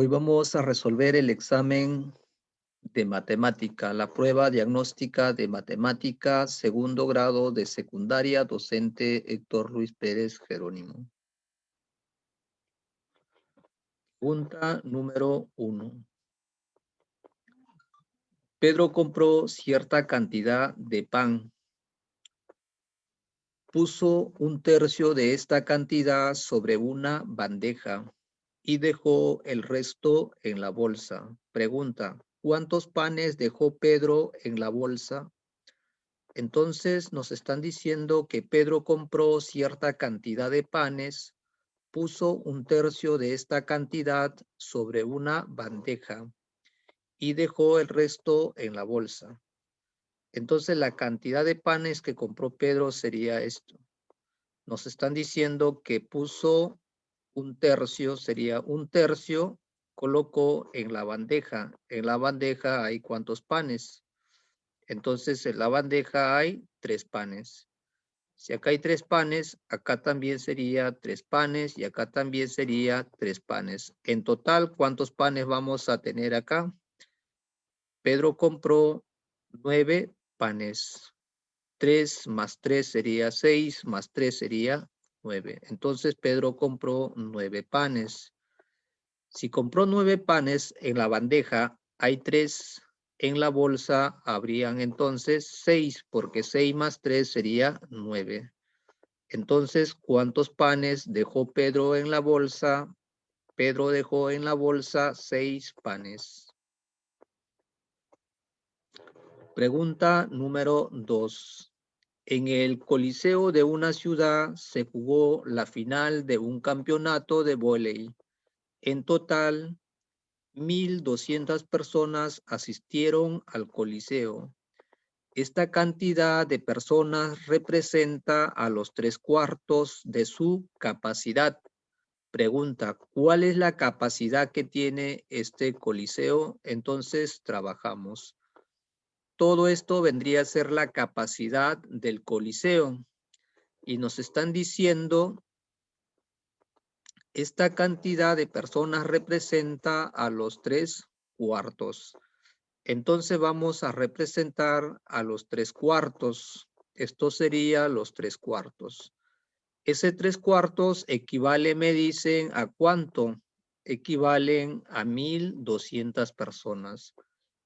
Hoy vamos a resolver el examen de matemática, la prueba diagnóstica de matemática, segundo grado de secundaria, docente Héctor Luis Pérez Jerónimo. Pregunta número 1. Pedro compró cierta cantidad de pan. Puso un tercio de esta cantidad sobre una bandeja y dejó el resto en la bolsa. Pregunta: ¿cuántos panes dejó Pedro en la bolsa? Entonces nos están diciendo que Pedro compró cierta cantidad de panes, puso un tercio de esta cantidad sobre una bandeja y dejó el resto en la bolsa. Entonces la cantidad de panes que compró Pedro sería esto. Nos están diciendo que puso un tercio, sería un tercio, colocó en la bandeja. En la bandeja hay ¿cuántos panes? Entonces en la bandeja hay 3 panes. Si acá hay 3 panes, acá también sería 3 panes y acá también sería 3 panes. En total, ¿cuántos panes vamos a tener acá? Pedro compró 9 panes. 3 más 3 sería 6, más 3 sería 9. Entonces Pedro compró 9 panes. Si compró 9 panes en la bandeja, hay 3 en la bolsa, habrían entonces 6, porque 6 más 3 sería 9. Entonces, ¿cuántos panes dejó Pedro en la bolsa? Pedro dejó en la bolsa 6 panes. Pregunta número 2. En el Coliseo de una ciudad se jugó la final de un campeonato de vóley. En total, 1,200 personas asistieron al Coliseo. Esta cantidad de personas representa a los 3/4 de su capacidad. Pregunta: ¿cuál es la capacidad que tiene este Coliseo? Entonces trabajamos. Todo esto vendría a ser la capacidad del Coliseo. Y nos están diciendo, esta cantidad de personas representa a los 3/4. Entonces vamos a representar a los 3/4. Esto sería los 3/4. Ese 3/4 equivale, me dicen, ¿a cuánto? Equivalen a 1,200 personas.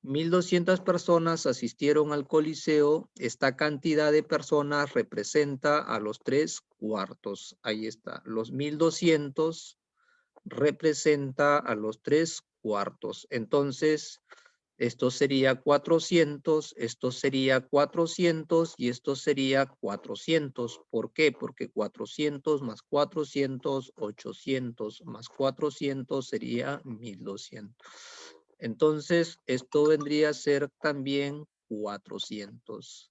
1,200 personas asistieron al Coliseo. Esta cantidad de personas representa a los 3/4. Ahí está. Los 1,200 representa a los 3/4. Entonces, esto sería 400, esto sería 400 y esto sería 400. ¿Por qué? Porque 400 más 400, 800 más 400 sería 1,200. Entonces, esto vendría a ser también 400.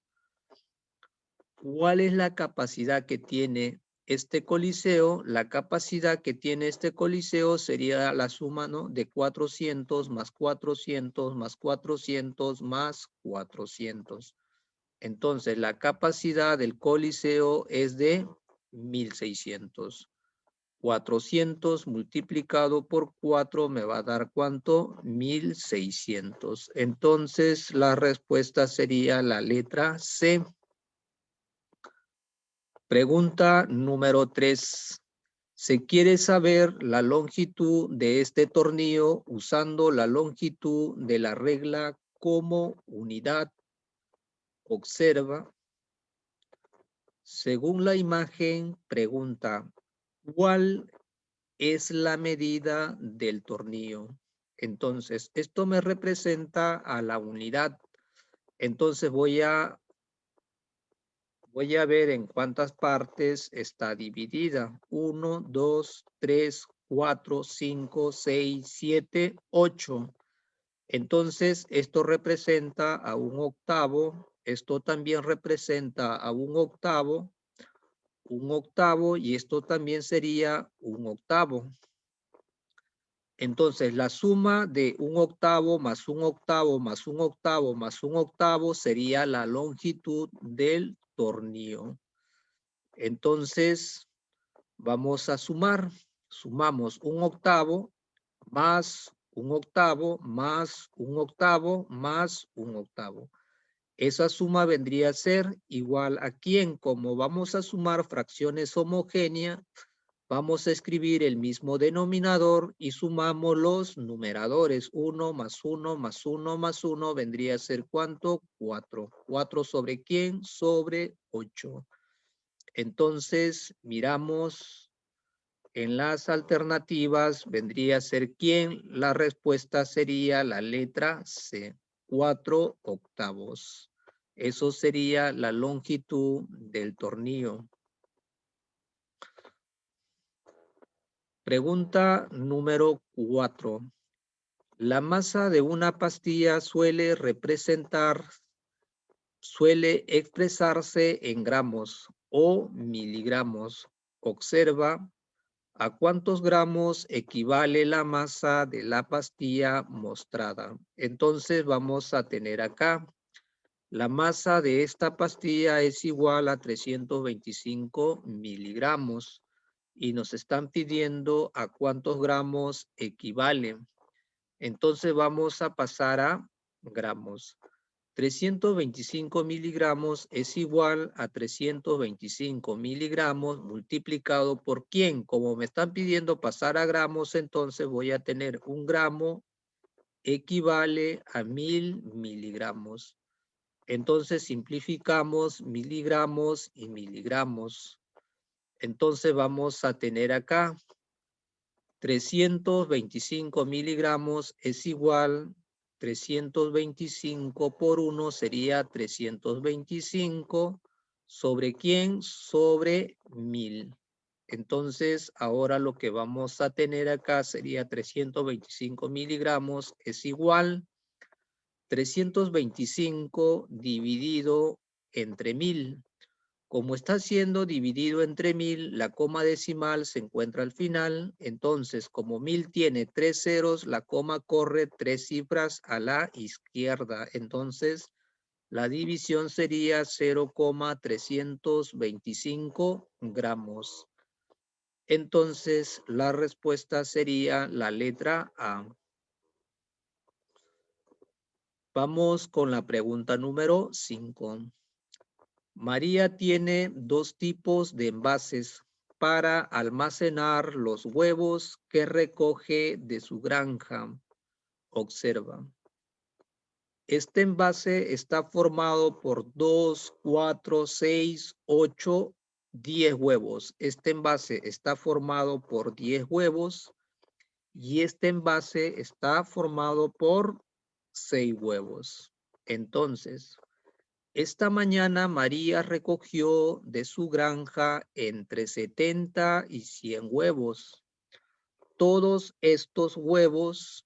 ¿Cuál es la capacidad que tiene este Coliseo? La capacidad que tiene este Coliseo sería la suma, ¿no?, de 400 más 400 más 400 más 400. Entonces, la capacidad del Coliseo es de 1,600. 400 multiplicado por 4 me va a dar ¿cuánto? 1,600. Entonces, la respuesta sería la letra C. Pregunta número 3. Se quiere saber la longitud de este tornillo usando la longitud de la regla como unidad. Observa. Según la imagen, pregunta: ¿cuál es la medida del tornillo? Entonces, esto me representa a la unidad. Entonces voy a ver en cuántas partes está dividida. 1, 2, 3, 4, 5, 6, 7, 8. Entonces, esto representa a 1/8. Esto también representa a 1/8. 1/8 y esto también sería 1/8. Entonces, la suma de 1/8 más 1/8 más 1/8 más 1/8 sería la longitud del tornillo. Entonces, vamos a sumar. Sumamos 1/8 más un octavo, más un octavo, más un octavo. Esa suma vendría a ser igual a quién. Como vamos a sumar fracciones homogéneas, vamos a escribir el mismo denominador y sumamos los numeradores. 1 más 1 más 1 más 1 vendría a ser ¿cuánto? 4. ¿4 sobre quién? Sobre 8. Entonces, miramos en las alternativas, vendría a ser ¿quién? La respuesta sería la letra C, 4 octavos. Eso sería la longitud del tornillo. Pregunta número 4. La masa de una pastilla suele expresarse en gramos o miligramos. Observa a cuántos gramos equivale la masa de la pastilla mostrada. Entonces vamos a tener acá, la masa de esta pastilla es igual a 325 miligramos y nos están pidiendo a cuántos gramos equivale. Entonces vamos a pasar a gramos. 325 miligramos es igual a 325 miligramos multiplicado por ¿quién? Como me están pidiendo pasar a gramos, entonces voy a tener un gramo equivale a 1000 miligramos. Entonces simplificamos miligramos y miligramos. Entonces vamos a tener acá 325 miligramos es igual 325 por 1 sería 325 sobre quién, sobre 1000. Entonces ahora lo que vamos a tener acá sería 325 miligramos es igual 325 dividido entre 1000. Como está siendo dividido entre 1000, la coma decimal se encuentra al final. Entonces, como 1000 tiene 3 ceros, la coma corre 3 cifras a la izquierda. Entonces, la división sería 0,325 gramos. Entonces, la respuesta sería la letra A. Vamos con la pregunta número 5. María tiene dos tipos de envases para almacenar los huevos que recoge de su granja. Observa. Este envase está formado por 2, 4, 6, 8, 10 huevos. Este envase está formado por 10 huevos y este envase está formado por 6 huevos. Entonces, esta mañana María recogió de su granja entre 70 y 100 huevos. Todos estos huevos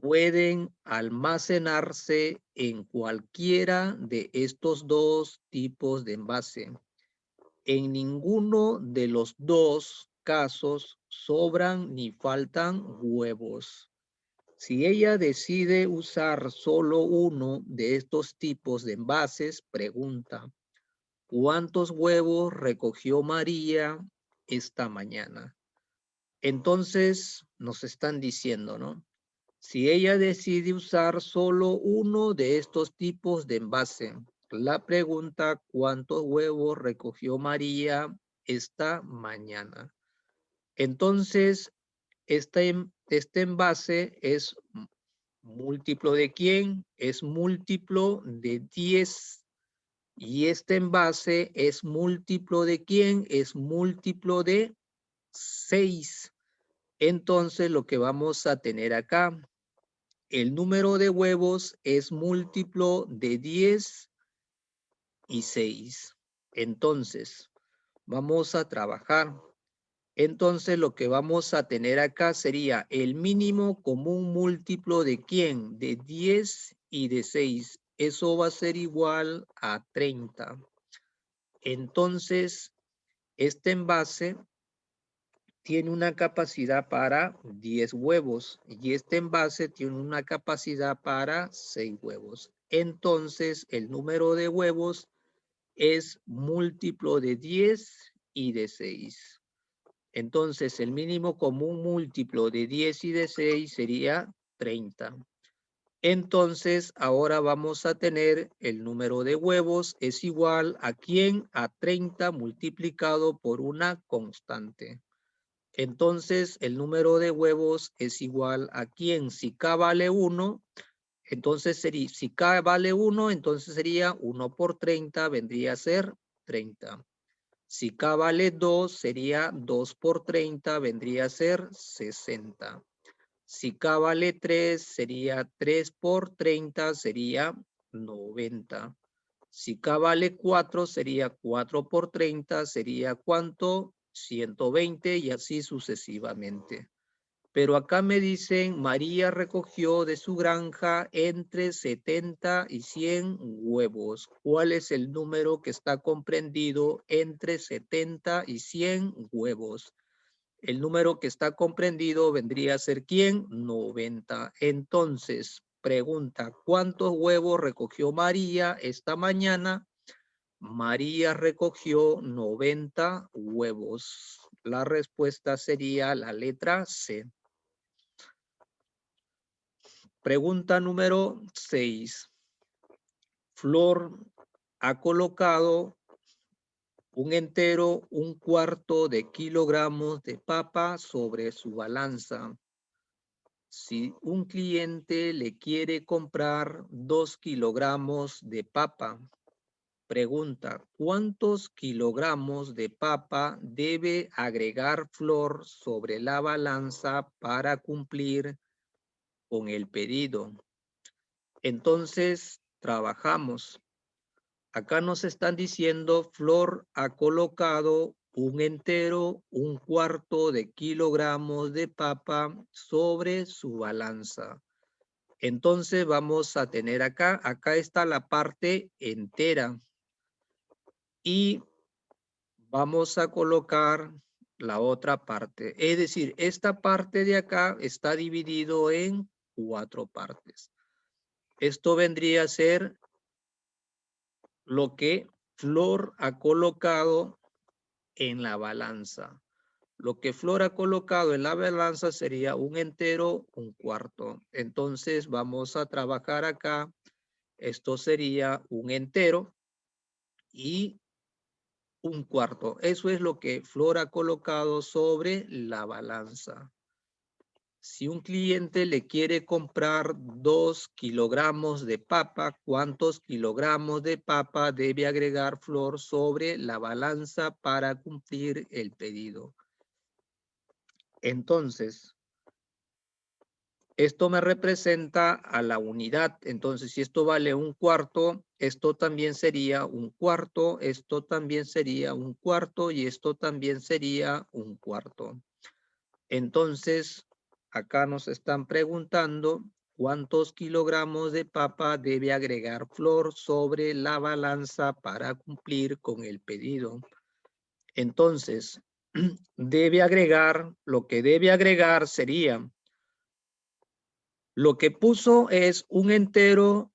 pueden almacenarse en cualquiera de estos dos tipos de envase. En ninguno de los dos casos sobran ni faltan huevos. Si ella decide usar solo uno de estos tipos de envases, pregunta, ¿cuántos huevos recogió María esta mañana? Entonces nos están diciendo, ¿no? Si ella decide usar solo uno de estos tipos de envase, la pregunta, ¿cuántos huevos recogió María esta mañana? Entonces, este envase es múltiplo de quién? Es múltiplo de 10. Y este envase es múltiplo de quién? Es múltiplo de 6. Entonces lo que vamos a tener acá, el número de huevos es múltiplo de 10 y 6. Entonces vamos a trabajar. Entonces lo que vamos a tener acá sería el mínimo común múltiplo de quién? De 10 y de 6. Eso va a ser igual a 30. Entonces, este envase tiene una capacidad para 10 huevos y este envase tiene una capacidad para 6 huevos. Entonces, el número de huevos es múltiplo de 10 y de 6. Entonces, el mínimo común múltiplo de 10 y de 6 sería 30. Entonces, ahora vamos a tener el número de huevos es igual a ¿quién? A 30 multiplicado por una constante. Entonces, el número de huevos es igual a ¿quién? Si K vale 1, entonces sería, si K vale 1, entonces sería 1 por 30, vendría a ser 30. Si K vale 2, sería 2 por 30, vendría a ser 60. Si K vale 3, sería 3 por 30, sería 90. Si K vale 4, sería 4 por 30, sería ¿cuánto? 120 y así sucesivamente. Pero acá me dicen, María recogió de su granja entre 70 y 100 huevos. ¿Cuál es el número que está comprendido entre 70 y 100 huevos? El número que está comprendido vendría a ser ¿quién? 90. Entonces, pregunta, ¿cuántos huevos recogió María esta mañana? María recogió 90 huevos. La respuesta sería la letra C. Pregunta número 6. Flor ha colocado un entero, un cuarto de kilogramos de papa sobre su balanza. Si un cliente le quiere comprar 2 kilogramos de papa, pregunta, ¿cuántos kilogramos de papa debe agregar Flor sobre la balanza para cumplir con el pedido? Entonces, trabajamos. Acá nos están diciendo, Flor ha colocado un entero, un cuarto de kilogramos de papa sobre su balanza. Entonces vamos a tener acá está la parte entera. Y vamos a colocar la otra parte. Es decir, esta parte de acá está dividido en 4 partes. Esto vendría a ser lo que Flor ha colocado en la balanza. Lo que Flor ha colocado en la balanza sería un entero, un cuarto. Entonces vamos a trabajar acá. Esto sería un entero y un cuarto. Eso es lo que Flor ha colocado sobre la balanza. Si un cliente le quiere comprar 2 kilogramos de papa, ¿cuántos kilogramos de papa debe agregar Flor sobre la balanza para cumplir el pedido? Entonces, esto me representa a la unidad. Entonces, si esto vale un cuarto, esto también sería un cuarto, esto también sería un cuarto y esto también sería un cuarto. Entonces, acá nos están preguntando cuántos kilogramos de papa debe agregar Flor sobre la balanza para cumplir con el pedido. Entonces, debe agregar, lo que debe agregar sería, lo que puso es un entero,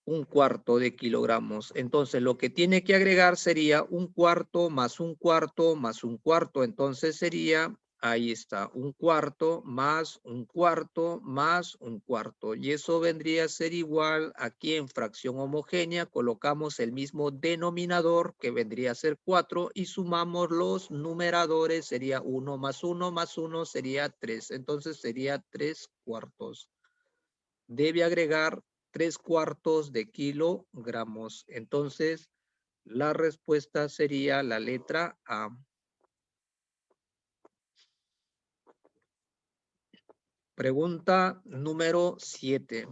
un cuarto de kilogramos. Entonces, lo que tiene que agregar sería un cuarto más un cuarto más un cuarto. Entonces sería, ahí está, un cuarto más un cuarto más un cuarto. Y eso vendría a ser igual aquí en fracción homogénea. Colocamos el mismo denominador que vendría a ser 4 y sumamos los numeradores. Sería 1 más 1 más 1 sería 3. Entonces sería 3 cuartos. Debe agregar 3 cuartos de kilogramos. Entonces, la respuesta sería la letra A. Pregunta número 7.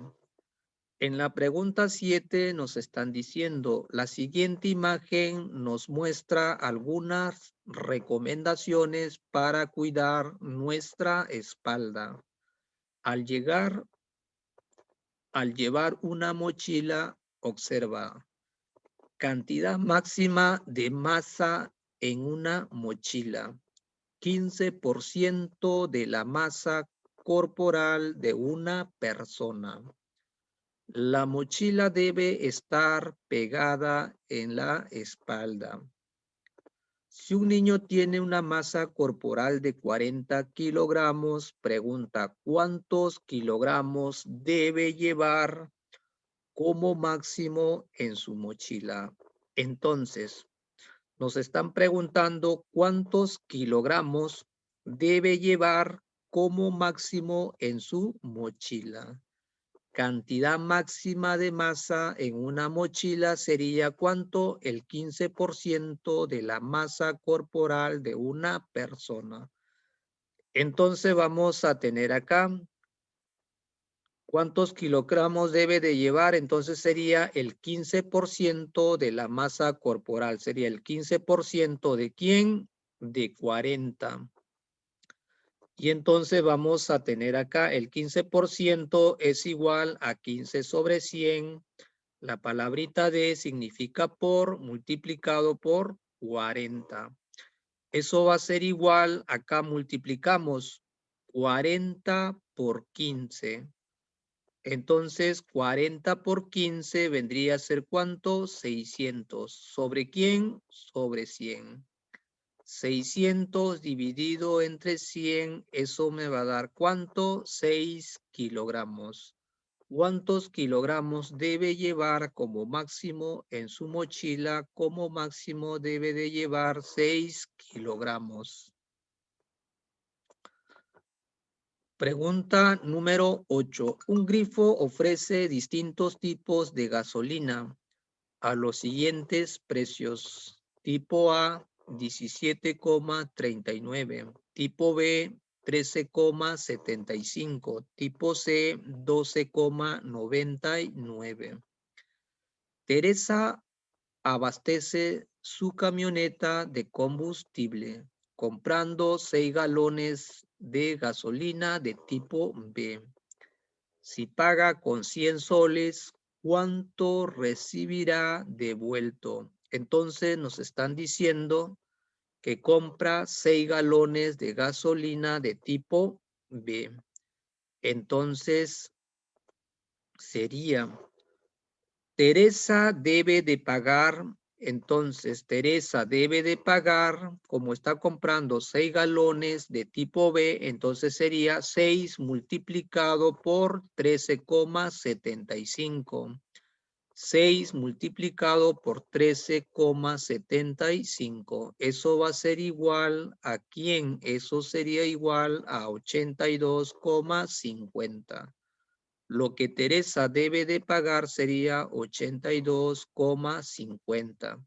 En la pregunta 7 nos están diciendo, la siguiente imagen nos muestra algunas recomendaciones para cuidar nuestra espalda. Al llevar una mochila, observa. Cantidad máxima de masa en una mochila. 15% de la masa corporal de una persona. La mochila debe estar pegada en la espalda. Si un niño tiene una masa corporal de 40 kilogramos, pregunta cuántos kilogramos debe llevar como máximo en su mochila. Entonces, nos están preguntando cuántos kilogramos debe llevar como máximo en su mochila. Cantidad máxima de masa en una mochila sería ¿cuánto? El 15% de la masa corporal de una persona. Entonces vamos a tener acá ¿cuántos kilogramos debe de llevar? Entonces sería el 15% de la masa corporal. Sería el 15% de ¿quién? De 40. Y entonces vamos a tener acá el 15% es igual a 15 sobre 100. La palabrita de significa por multiplicado por 40. Eso va a ser igual, acá multiplicamos 40 por 15. Entonces, 40 por 15 vendría a ser ¿cuánto? 600. ¿Sobre quién? Sobre 100. 600 dividido entre 100, eso me va a dar ¿cuánto? 6 kilogramos. ¿Cuántos kilogramos debe llevar como máximo en su mochila? Como máximo debe de llevar 6 kilogramos. Pregunta número 8. Un grifo ofrece distintos tipos de gasolina a los siguientes precios. Tipo A, 17,39. Tipo B, 13,75. Tipo C, 12,99. Teresa abastece su camioneta de combustible comprando 6 galones de gasolina de tipo B. Si paga con 100 soles, ¿cuánto recibirá devuelto? Entonces nos están diciendo que compra 6 galones de gasolina de tipo B. Entonces sería Teresa debe de pagar, entonces Teresa debe de pagar, como está comprando 6 galones de tipo B, entonces sería 6 multiplicado por 13,75. 6 multiplicado por 13,75. Eso va a ser igual a ¿quién? Eso sería igual a 82,50. Lo que Teresa debe de pagar sería 82,50.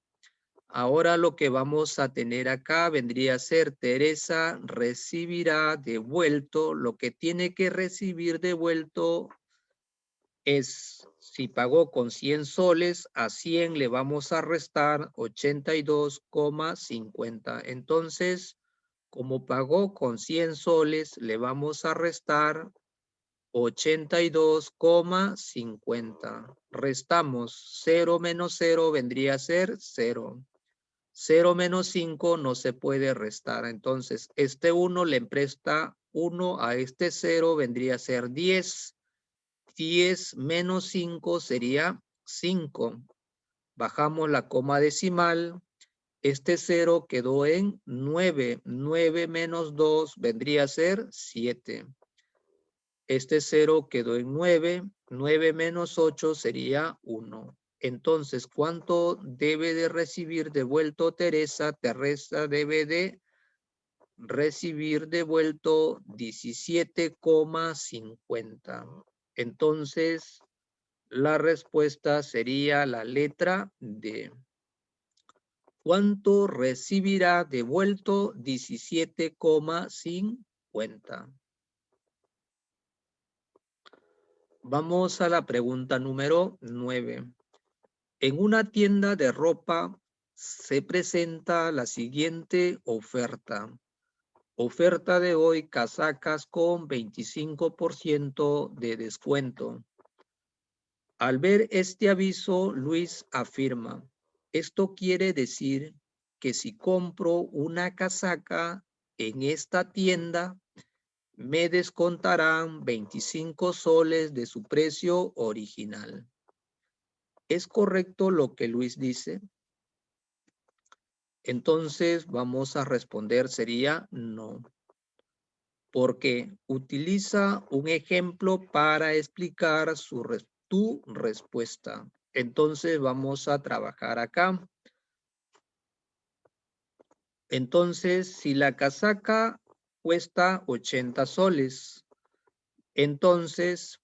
Ahora lo que vamos a tener acá vendría a ser Teresa recibirá devuelto. Lo que tiene que recibir devuelto es, si pagó con 100 soles, a 100 le vamos a restar 82,50. Entonces, como pagó con 100 soles, le vamos a restar 82,50. Restamos 0 menos 0 vendría a ser 0. 0 menos 5 no se puede restar. Entonces, este 1 le presta 1 a este 0, vendría a ser 10. 10 menos 5 sería 5. Bajamos la coma decimal. Este 0 quedó en 9. 9 menos 2 vendría a ser 7. Este 0 quedó en 9. 9 menos 8 sería 1. Entonces, ¿cuánto debe de recibir devuelto Teresa? Teresa debe de recibir devuelto 17,50. Entonces, la respuesta sería la letra D. ¿Cuánto recibirá devuelto? 17,50. Vamos a la pregunta número 9. En una tienda de ropa se presenta la siguiente oferta. Oferta de hoy, casacas con 25% de descuento. Al ver este aviso, Luis afirma, esto quiere decir que si compro una casaca en esta tienda, me descontarán 25 soles de su precio original. ¿Es correcto lo que Luis dice? Entonces vamos a responder sería no. Porque utiliza un ejemplo para explicar tu respuesta. Entonces vamos a trabajar acá. Entonces, si la casaca cuesta 80 soles, entonces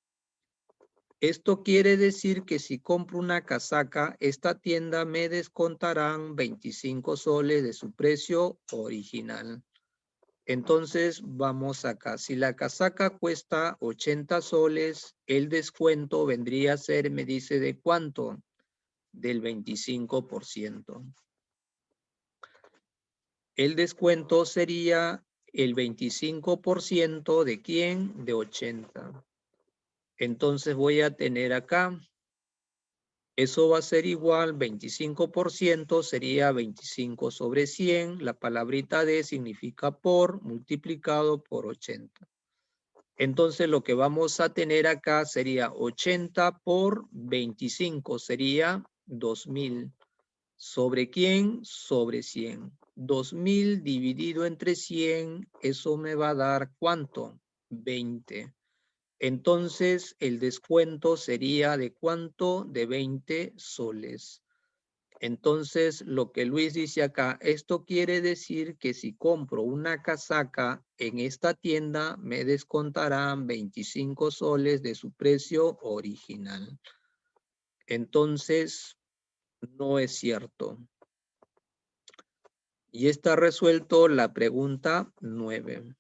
esto quiere decir que si compro una casaca, esta tienda me descontarán 25 soles de su precio original. Entonces vamos acá. Si la casaca cuesta 80 soles, el descuento vendría a ser, me dice, ¿de cuánto? Del 25%. El descuento sería el 25% de ¿quién? De 80. Entonces voy a tener acá, eso va a ser igual, 25% sería 25 sobre 100. La palabrita de significa por, multiplicado por 80. Entonces lo que vamos a tener acá sería 80 por 25, sería 2000. ¿Sobre quién? Sobre 100. 2000 dividido entre 100, eso me va a dar ¿cuánto? 20. Entonces el descuento sería ¿de cuánto? De 20 soles. Entonces, lo que Luis dice acá, esto quiere decir que si compro una casaca en esta tienda, me descontarán 25 soles de su precio original. Entonces, no es cierto. Y está resuelto la pregunta 9.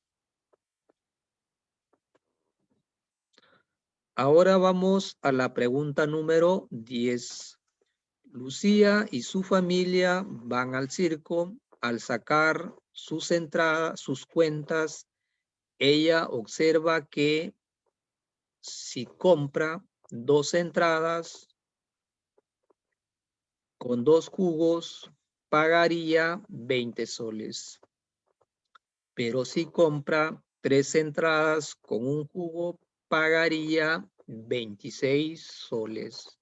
Ahora vamos a la pregunta número 10. Lucía y su familia van al circo. Al sacar sus entradas, sus cuentas, ella observa que si compra 2 entradas con 2 jugos, pagaría 20 soles. Pero si compra 3 entradas con un jugo, pagaría 26 soles.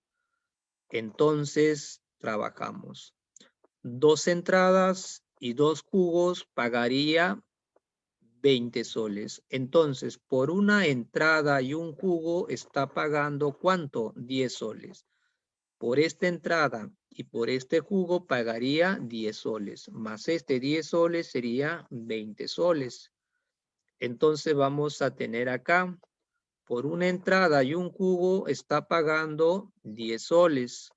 Entonces, trabajamos. 2 entradas y 2 jugos pagaría 20 soles. Entonces, por una entrada y un jugo está pagando ¿cuánto? 10 soles. Por esta entrada y por este jugo pagaría 10 soles. Más este 10 soles sería 20 soles. Entonces vamos a tener acá, por una entrada y un jugo está pagando 10 soles.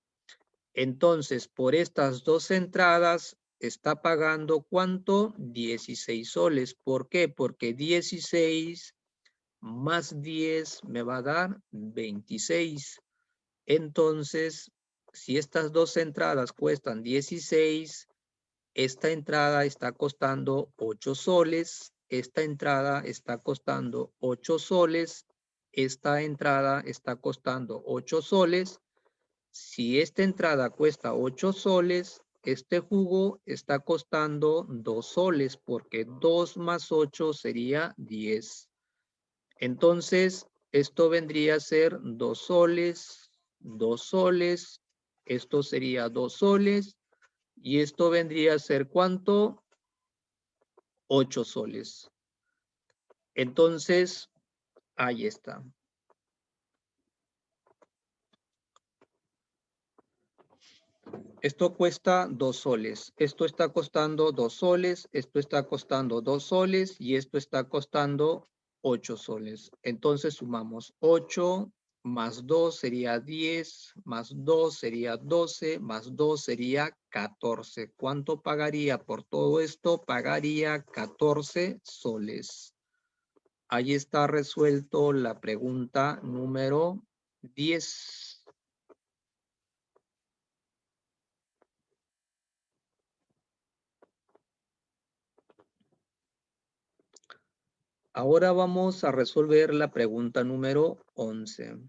Entonces, por estas 2 entradas está pagando ¿cuánto? 16 soles. ¿Por qué? Porque 16 más 10 me va a dar 26. Entonces, si estas 2 entradas cuestan 16, esta entrada está costando 8 soles. Esta entrada está costando 8 soles. Esta entrada está costando 8 soles. Si esta entrada cuesta 8 soles, este jugo está costando 2 soles porque 2 más 8 sería 10. Entonces, esto vendría a ser 2 soles, 2 soles, esto sería 2 soles y esto vendría a ser ¿cuánto? 8 soles. Entonces, ahí está. Esto cuesta 2 soles. Esto está costando 2 soles. Esto está costando 2 soles. Y esto está costando 8 soles. Entonces sumamos 8 más 2 sería 10. Más 2 sería 12. Más 2 sería 14. ¿Cuánto pagaría por todo esto? Pagaría 14 soles. Ahí está resuelto la pregunta número 10. Ahora vamos a resolver la pregunta número 11.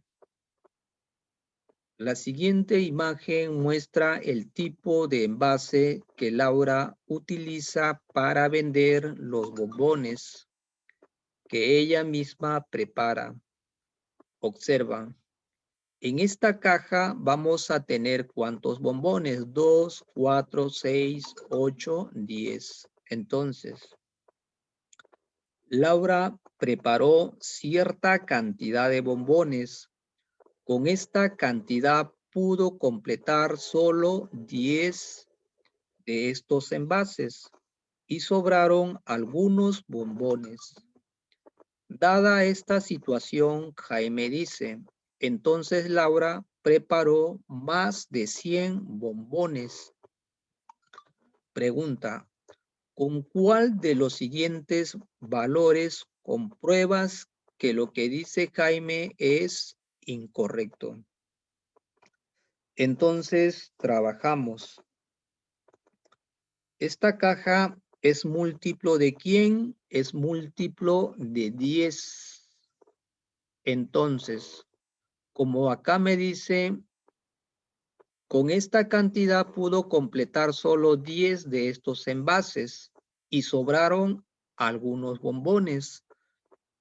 La siguiente imagen muestra el tipo de envase que Laura utiliza para vender los bombones que ella misma prepara. Observa, En esta caja vamos a tener ¿cuántos bombones? 2, 4, 6, 8, 10. Entonces, Laura preparó cierta cantidad de bombones. Con esta cantidad pudo completar solo 10 de estos envases y sobraron algunos bombones. Dada esta situación, Jaime dice, entonces Laura preparó más de 100 bombones. Pregunta, ¿con cuál de los siguientes valores compruebas que lo que dice Jaime es incorrecto? Entonces, trabajamos. Esta caja es múltiplo de ¿quién? Es múltiplo de 10. Entonces, como acá me dice, con esta cantidad pudo completar solo 10 de estos envases y sobraron algunos bombones.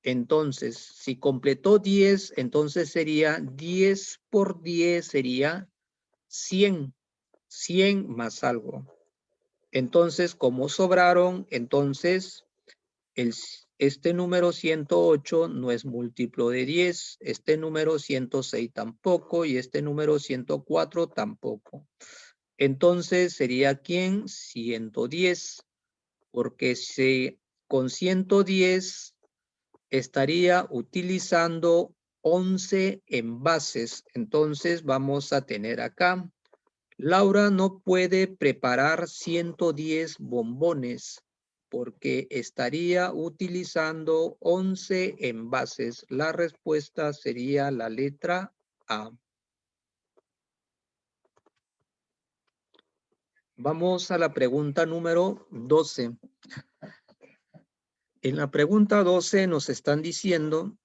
Entonces, si completó 10, entonces sería 10 por 10 sería 100. 100 más algo. Entonces, como sobraron, entonces este número 108 no es múltiplo de 10, este número 106 tampoco y este número 104 tampoco. Entonces sería ¿quién? 110, porque con 110 estaría utilizando 11 envases. Entonces vamos a tener acá, Laura no puede preparar 110 bombones porque estaría utilizando 11 envases. La respuesta sería la letra A. Vamos a la pregunta número 12. En la pregunta 12 nos están diciendo,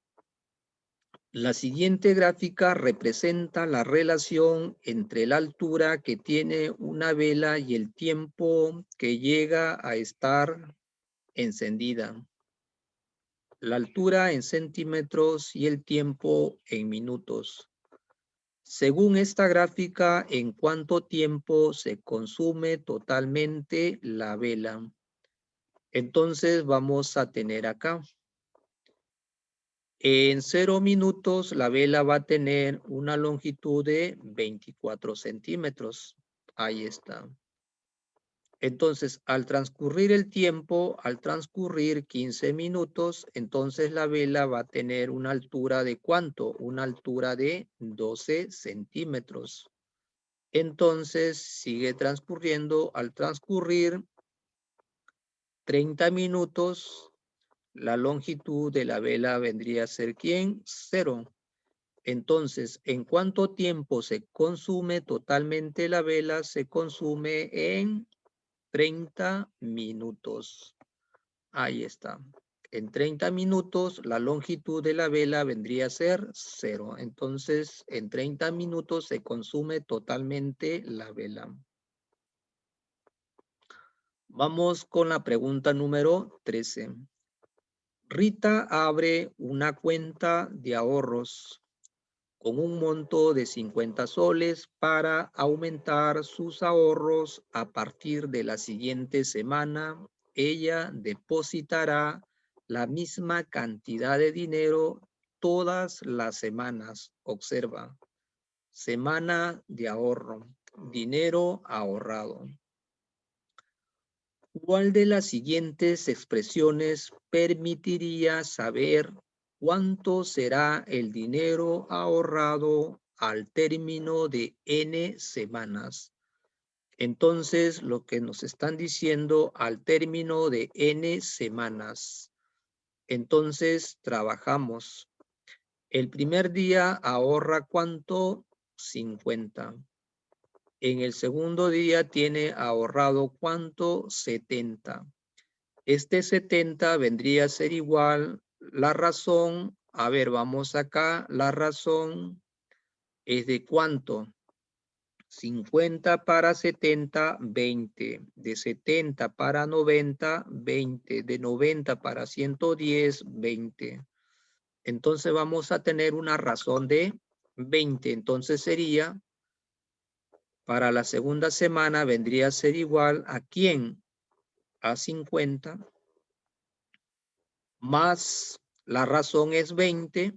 la siguiente gráfica representa la relación entre la altura que tiene una vela y el tiempo que llega a estar encendida. La altura en centímetros y el tiempo en minutos. Según esta gráfica, ¿en cuánto tiempo se consume totalmente la vela? Entonces vamos a tener acá. En 0 minutos la vela va a tener una longitud de 24 centímetros. Ahí está. Entonces, al transcurrir el tiempo, al transcurrir 15 minutos, entonces la vela va a tener una altura de ¿cuánto? Una altura de 12 centímetros. Entonces, sigue transcurriendo. Al transcurrir 30 minutos, la longitud de la vela vendría a ser ¿quién? 0. Entonces, ¿en cuánto tiempo se consume totalmente la vela? Se consume en 30 minutos. Ahí está. En 30 minutos la longitud de la vela vendría a ser 0. Entonces, en 30 minutos se consume totalmente la vela. Vamos con la pregunta número 13. Rita abre una cuenta de ahorros con un monto de 50 soles para aumentar sus ahorros a partir de la siguiente semana. Ella depositará la misma cantidad de dinero todas las semanas. Observa, semana de ahorro, dinero ahorrado. ¿Cuál de las siguientes expresiones permitiría saber cuánto será el dinero ahorrado al término de N semanas? Entonces, lo que nos están diciendo al término de N semanas. Entonces, trabajamos. El primer día ahorra ¿cuánto? 50. En el segundo día tiene ahorrado ¿cuánto? 70. Este 70 vendría a ser igual, la razón, a ver, vamos acá, la razón es de ¿cuánto? 50 para 70, 20. De 70 para 90, 20. De 90 para 110, 20. Entonces vamos a tener una razón de 20. Entonces sería, para la segunda semana vendría a ser igual a ¿quién? A 50 más la razón es 20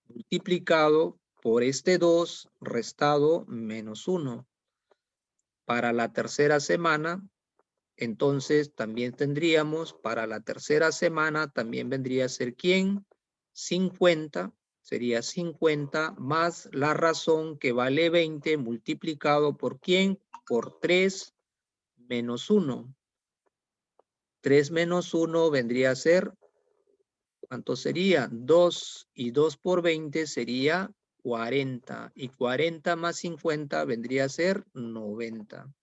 multiplicado por este 2 restado menos 1. Para la tercera semana, entonces también tendríamos, para la tercera semana también vendría a ser ¿quién? 50, sería 50 más la razón que vale 20 multiplicado por ¿quién? Por 3 menos 1. 3 menos 1 vendría a ser, ¿cuánto sería? 2 y 2 por 20 sería 40 y 40 más 50 vendría a ser 90.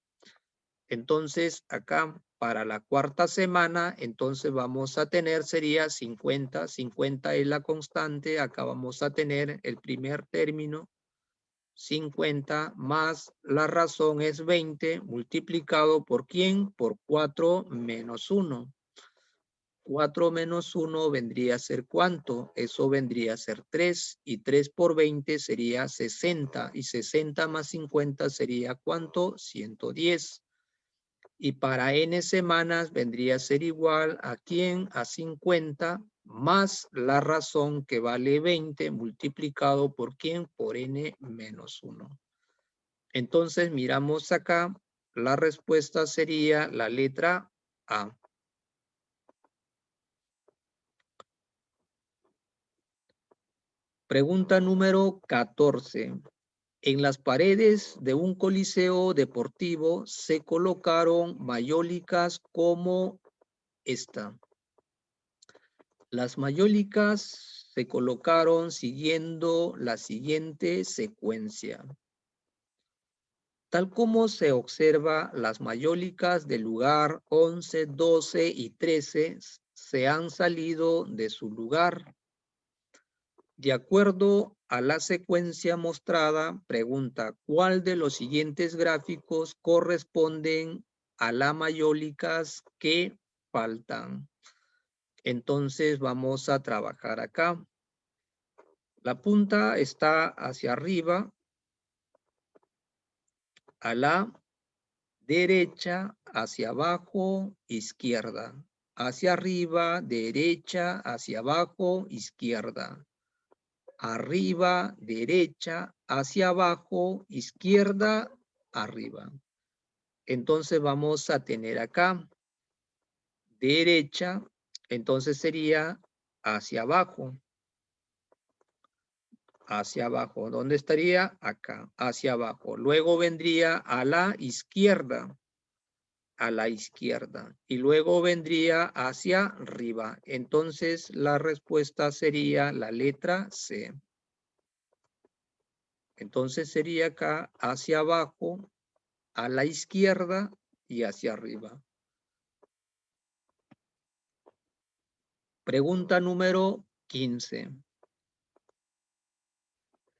Entonces acá para la cuarta semana, entonces vamos a tener, sería 50, 50 es la constante, acá vamos a tener el primer término, 50 más la razón es 20 multiplicado por ¿quién? Por 4 menos 1. 4 menos 1 vendría a ser ¿cuánto? Eso vendría a ser 3 y 3 por 20 sería 60 y 60 más 50 sería ¿cuánto? 110. Y para n semanas vendría a ser igual a ¿quién? A 50 más la razón que vale 20 multiplicado por ¿quién? Por n menos 1. Entonces miramos acá, la respuesta sería la letra A. Pregunta número 14. En las paredes de un coliseo deportivo se colocaron mayólicas como esta. Las mayólicas se colocaron siguiendo la siguiente secuencia. Tal como se observa, las mayólicas del lugar 11, 12 y 13 se han salido de su lugar. De acuerdo a la secuencia mostrada, pregunta, ¿cuál de los siguientes gráficos corresponden a las mayólicas que faltan? Entonces vamos a trabajar acá. La punta está hacia arriba, a la derecha, hacia abajo, izquierda. Hacia arriba, derecha, hacia abajo, izquierda. Arriba, derecha, hacia abajo, izquierda, arriba. Entonces vamos a tener acá derecha, entonces sería hacia abajo. Hacia abajo. ¿Dónde estaría? Acá, hacia abajo. Luego vendría a la izquierda. A la izquierda. Y luego vendría hacia arriba. Entonces la respuesta sería la letra C. Entonces sería acá hacia abajo, a la izquierda y hacia arriba. Pregunta número 15.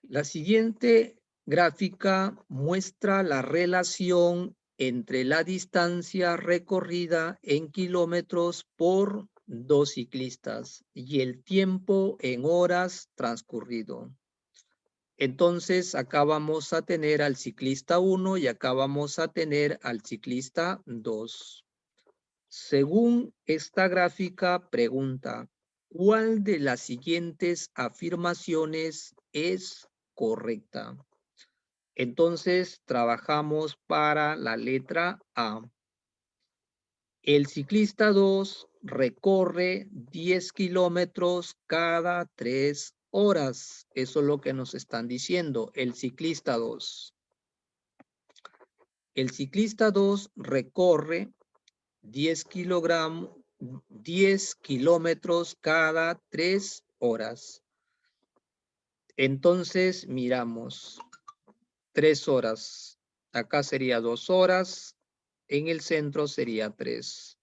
La siguiente gráfica muestra la relación entre la distancia recorrida en kilómetros por dos ciclistas y el tiempo en horas transcurrido. Entonces, acá vamos a tener al ciclista 1 y acá vamos a tener al ciclista 2. Según esta gráfica, pregunta, ¿cuál de las siguientes afirmaciones es correcta? Entonces, trabajamos para la letra A. El ciclista 2 recorre 10 kilómetros cada 3 horas. Eso es lo que nos están diciendo, el ciclista 2. El ciclista 2 recorre 10 kilómetros cada 3 horas. Entonces, miramos 3 horas. Acá sería 2 horas. En el centro sería 3.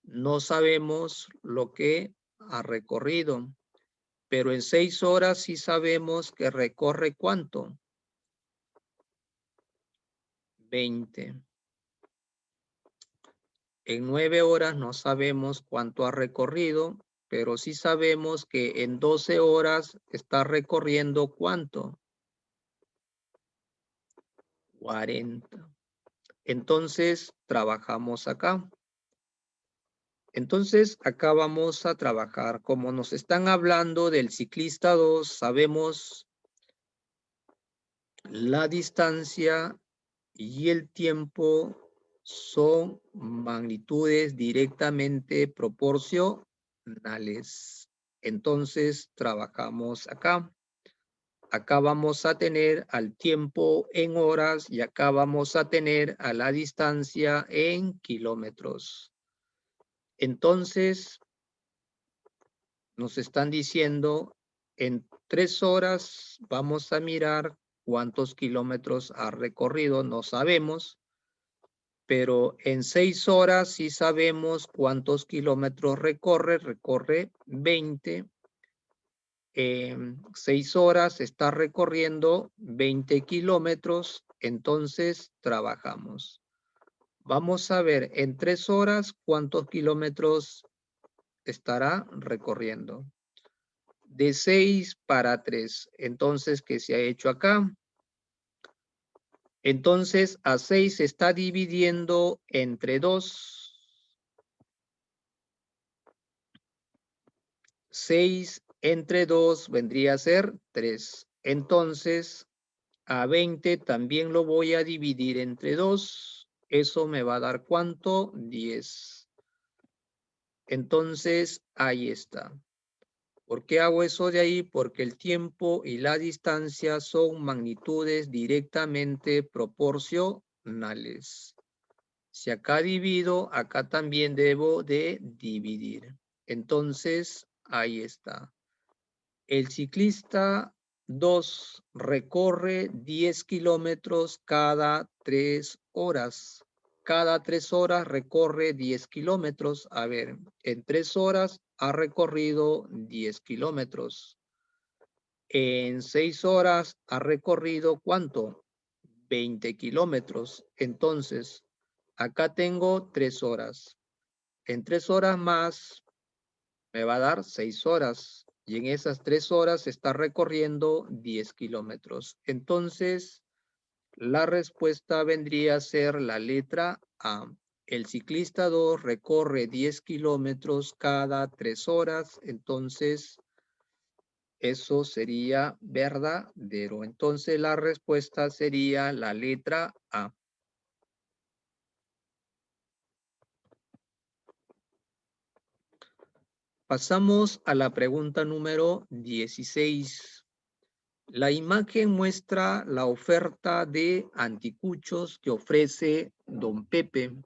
No sabemos lo que ha recorrido, pero en 6 horas sí sabemos que recorre ¿cuánto? 20. En 9 horas no sabemos cuánto ha recorrido, pero sí sabemos que en 12 horas está recorriendo ¿cuánto? 40. Entonces, trabajamos acá. Entonces, acá vamos a trabajar. Como nos están hablando del ciclista 2, sabemos la distancia y el tiempo son magnitudes directamente proporcionales. Entonces, trabajamos acá. Acá vamos a tener al tiempo en horas y acá vamos a tener a la distancia en kilómetros. Entonces, nos están diciendo, en 3 horas vamos a mirar cuántos kilómetros ha recorrido, no sabemos, pero en 6 horas sí sabemos cuántos kilómetros recorre 20. En 6 horas está recorriendo 20 kilómetros, entonces trabajamos. Vamos a ver en 3 horas cuántos kilómetros estará recorriendo. De 6 para 3. Entonces, ¿qué se ha hecho acá? Entonces, a 6 se está dividiendo entre 2. 6 entre 2 vendría a ser 3. Entonces, a 20 también lo voy a dividir entre 2. Eso me va a dar ¿cuánto? 10. Entonces, ahí está. ¿Por qué hago eso de ahí? Porque el tiempo y la distancia son magnitudes directamente proporcionales. Si acá divido, acá también debo de dividir. Entonces, ahí está. El ciclista 2 recorre 10 kilómetros cada 3 horas. Cada 3 horas recorre 10 kilómetros. A ver, en 3 horas ha recorrido 10 kilómetros. En 6 horas ha recorrido ¿cuánto? 20 kilómetros. Entonces, acá tengo 3 horas. En 3 horas más me va a dar 6 horas. Y en esas 3 horas está recorriendo 10 kilómetros. Entonces, la respuesta vendría a ser la letra A. El ciclista 2 recorre 10 kilómetros cada 3 horas. Entonces, eso sería verdadero. Entonces, la respuesta sería la letra A. Pasamos a la pregunta número 16. La imagen muestra la oferta de anticuchos que ofrece Don Pepe.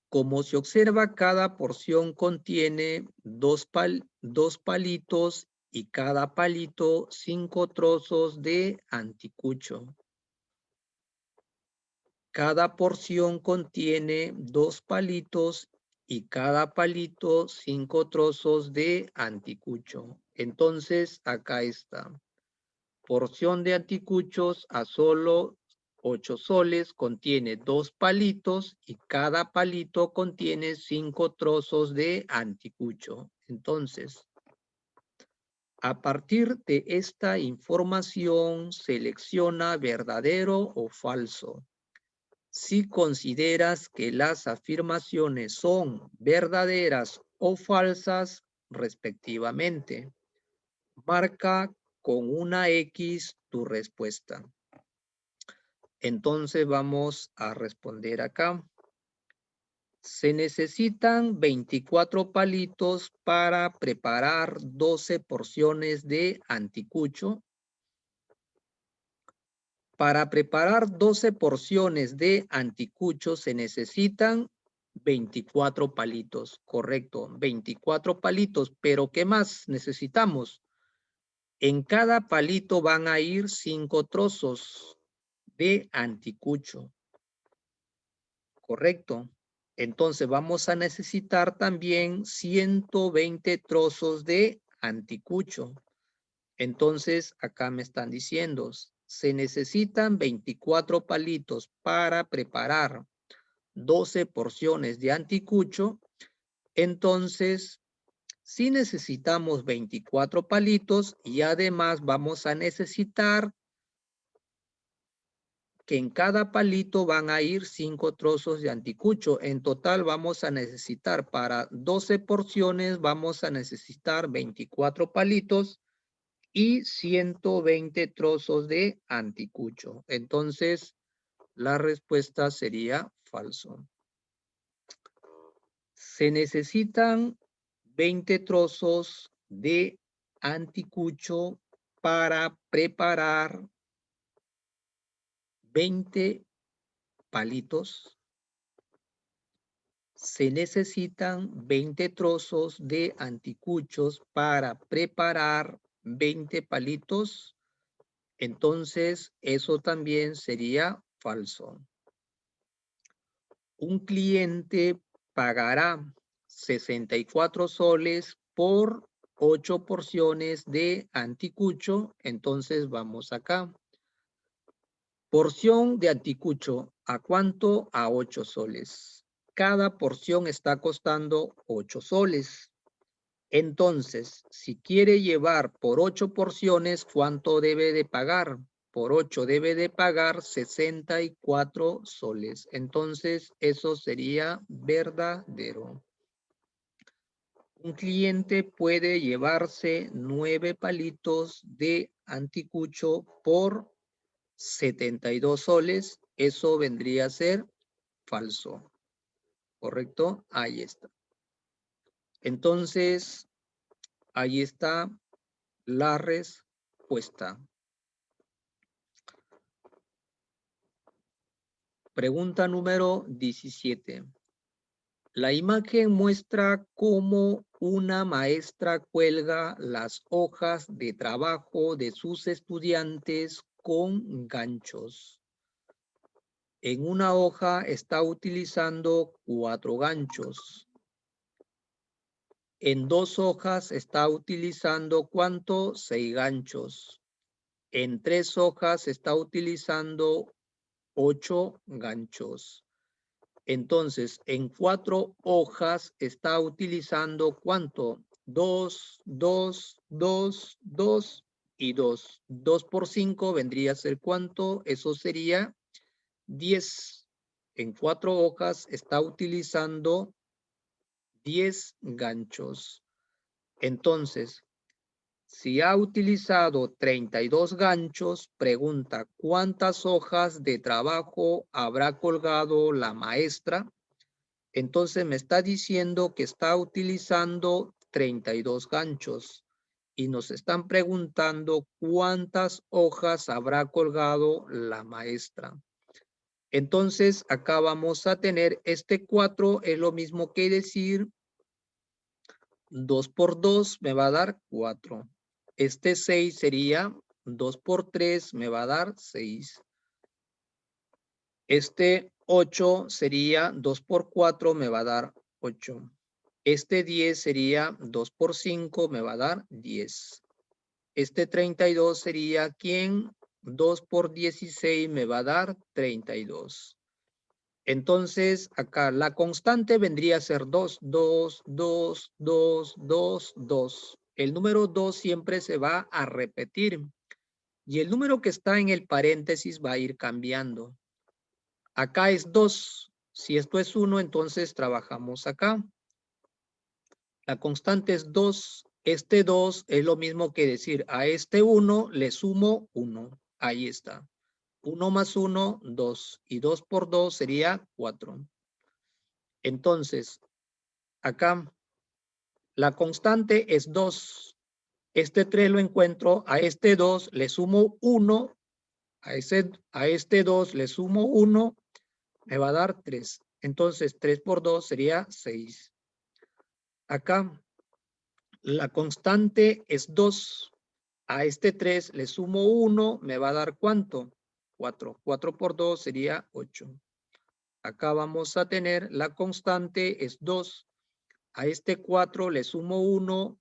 Como se observa, cada porción contiene dos palitos y cada palito 5 trozos de anticucho. Cada porción contiene 2 palitos y cada palito 5 trozos de anticucho. Entonces, acá está. Porción de anticuchos a solo 8 soles, contiene 2 palitos y cada palito contiene 5 trozos de anticucho. Entonces, a partir de esta información, selecciona verdadero o falso. Si consideras que las afirmaciones son verdaderas o falsas, respectivamente, marca con una X tu respuesta. Entonces vamos a responder acá. Se necesitan 24 palitos para preparar 12 porciones de anticucho. Para preparar 12 porciones de anticucho se necesitan 24 palitos, correcto, 24 palitos, pero ¿qué más necesitamos? En cada palito van a ir 5 trozos de anticucho, correcto. Entonces vamos a necesitar también 120 trozos de anticucho. Entonces, acá me están diciendo, se necesitan 24 palitos para preparar 12 porciones de anticucho. Entonces, sí necesitamos 24 palitos y además vamos a necesitar que en cada palito van a ir 5 trozos de anticucho. En total vamos a necesitar para 12 porciones, vamos a necesitar 24 palitos y 120 trozos de anticucho. Entonces, la respuesta sería falso. Se necesitan 20 trozos de anticucho para preparar 20 palitos. Se necesitan 20 trozos de anticuchos para preparar 20 palitos. Entonces, eso también sería falso. Un cliente pagará 64 soles por 8 porciones de anticucho. Entonces, vamos acá. Porción de anticucho, ¿a cuánto? A 8 soles. Cada porción está costando 8 soles. Entonces, si quiere llevar por 8 porciones, ¿cuánto debe de pagar? Por 8 debe de pagar 64 soles. Entonces, eso sería verdadero. Un cliente puede llevarse 9 palitos de anticucho por 72 soles. Eso vendría a ser falso. ¿Correcto? Ahí está. Entonces, ahí está la respuesta. Pregunta número 17. La imagen muestra cómo una maestra cuelga las hojas de trabajo de sus estudiantes con ganchos. En una hoja está utilizando 4 ganchos. En 2 hojas está utilizando ¿cuánto? 6 ganchos. En 3 hojas está utilizando 8 ganchos. Entonces, en 4 hojas está utilizando ¿cuánto? 2, 2, 2, 2 y 2. 2 por 5 vendría a ser ¿cuánto? Eso sería 10. En 4 hojas está utilizando 10 ganchos. Entonces, si ha utilizado 32 ganchos, pregunta ¿cuántas hojas de trabajo habrá colgado la maestra? Entonces me está diciendo que está utilizando 32 ganchos y nos están preguntando cuántas hojas habrá colgado la maestra. Entonces acá vamos a tener este 4, es lo mismo que decir 2 por 2 me va a dar 4. Este 6 sería 2 por 3 me va a dar 6. Este 8 sería 2 por 4 me va a dar 8. Este 10 sería 2 por 5 me va a dar 10. Este 32 sería ¿quién? 2 por 16 me va a dar 32. Entonces, acá la constante vendría a ser 2, 2, 2, 2, 2, 2. El número 2 siempre se va a repetir. Y el número que está en el paréntesis va a ir cambiando. Acá es 2. Si esto es 1, entonces trabajamos acá. La constante es 2. Este 2 es lo mismo que decir a este 1 le sumo 1. Ahí está. 1 más 1, 2. Y 2 por 2 sería 4. Entonces, acá la constante es 2. Este 3 lo encuentro. A este 2 le sumo 1. A este 2 le sumo 1. Me va a dar 3. Entonces, 3 por 2 sería 6. Acá la constante es 2. A este 3 le sumo 1. Me va a dar ¿cuánto? 4. 4 por 2 sería 8. Acá vamos a tener la constante es 2. A este 4 le sumo 1.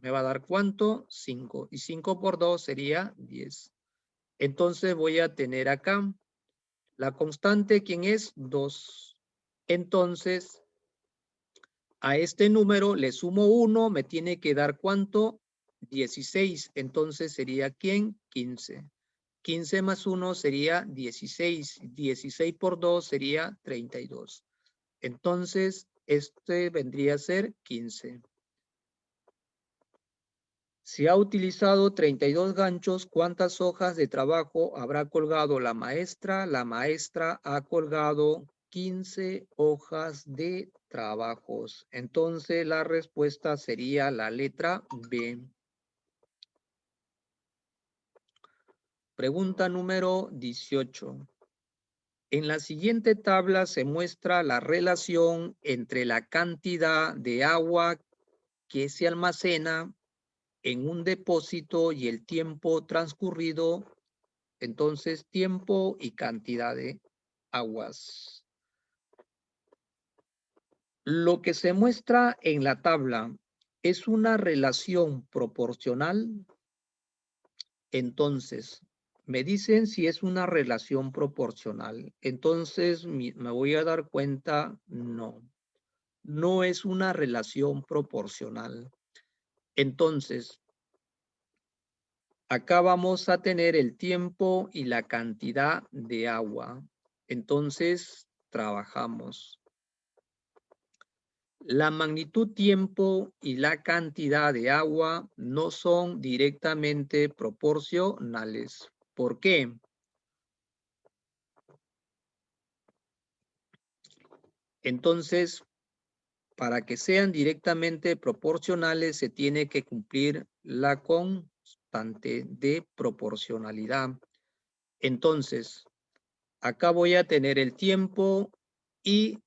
Me va a dar ¿cuánto? 5. Y 5 por 2 sería 10. Entonces voy a tener acá la constante, ¿quién es? 2. Entonces, a este número le sumo 1, me tiene que dar ¿cuánto? 16. Entonces sería ¿quién? 15. 15 más 1 sería 16. 16 por 2 sería 32. Entonces, este vendría a ser 15. Si ha utilizado 32 ganchos, ¿cuántas hojas de trabajo habrá colgado la maestra? La maestra ha colgado 15 hojas de trabajos. Entonces, la respuesta sería la letra B. Pregunta número 18. En la siguiente tabla se muestra la relación entre la cantidad de agua que se almacena en un depósito y el tiempo transcurrido. Entonces, tiempo y cantidad de aguas. Lo que se muestra en la tabla es una relación proporcional. Entonces, me dicen si es una relación proporcional. Entonces, me voy a dar cuenta, no. No es una relación proporcional. Entonces, acá vamos a tener el tiempo y la cantidad de agua. Entonces, trabajamos. La magnitud tiempo y la cantidad de agua no son directamente proporcionales. ¿Por qué? Entonces, para que sean directamente proporcionales, se tiene que cumplir la constante de proporcionalidad. Entonces, acá voy a tener el tiempo y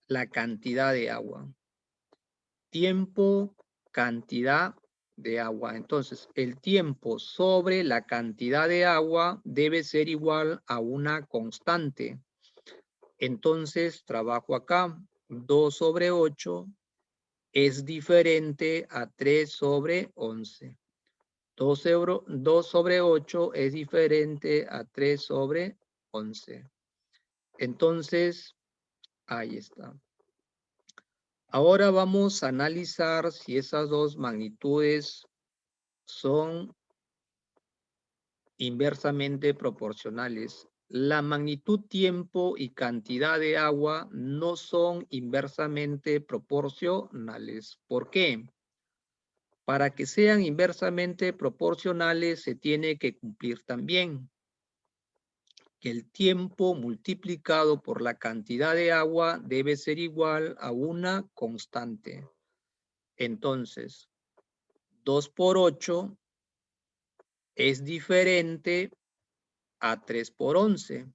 la cantidad de agua. Tiempo, cantidad de agua. Entonces, el tiempo sobre la cantidad de agua debe ser igual a una constante. Entonces, trabajo acá. 2 sobre 8 es diferente a 3 sobre 11. 2 sobre 8 es diferente a 3 sobre 11. Entonces, ahí está. Ahora vamos a analizar si esas dos magnitudes son inversamente proporcionales. La magnitud tiempo y cantidad de agua no son inversamente proporcionales. ¿Por qué? Para que sean inversamente proporcionales se tiene que cumplir también que el tiempo multiplicado por la cantidad de agua debe ser igual a una constante. Entonces, 2 por 8 es diferente a 3 por 11.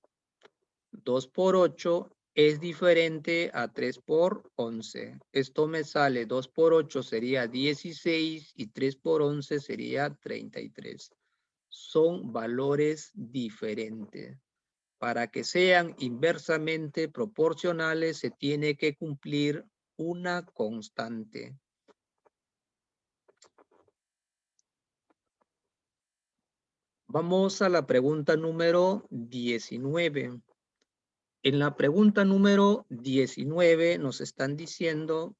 2 por 8 es diferente a 3 por 11. Esto me sale 2 por 8 sería 16 y 3 por 11 sería 33. Son valores diferentes. Para que sean inversamente proporcionales se tiene que cumplir una constante. Vamos a la pregunta número 19. En la pregunta número 19 nos están diciendo,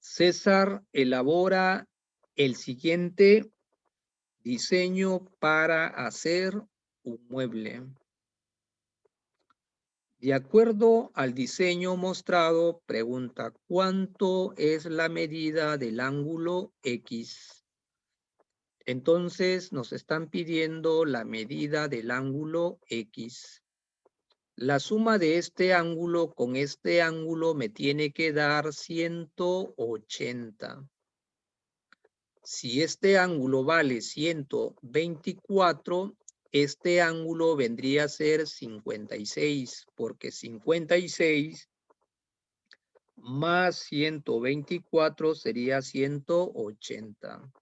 César elabora el siguiente diseño para hacer un mueble. De acuerdo al diseño mostrado, pregunta, ¿cuánto es la medida del ángulo X? Entonces nos están pidiendo la medida del ángulo X. La suma de este ángulo con este ángulo me tiene que dar 180. Si este ángulo vale 124, este ángulo vendría a ser 56, porque 56 más 124 sería 180.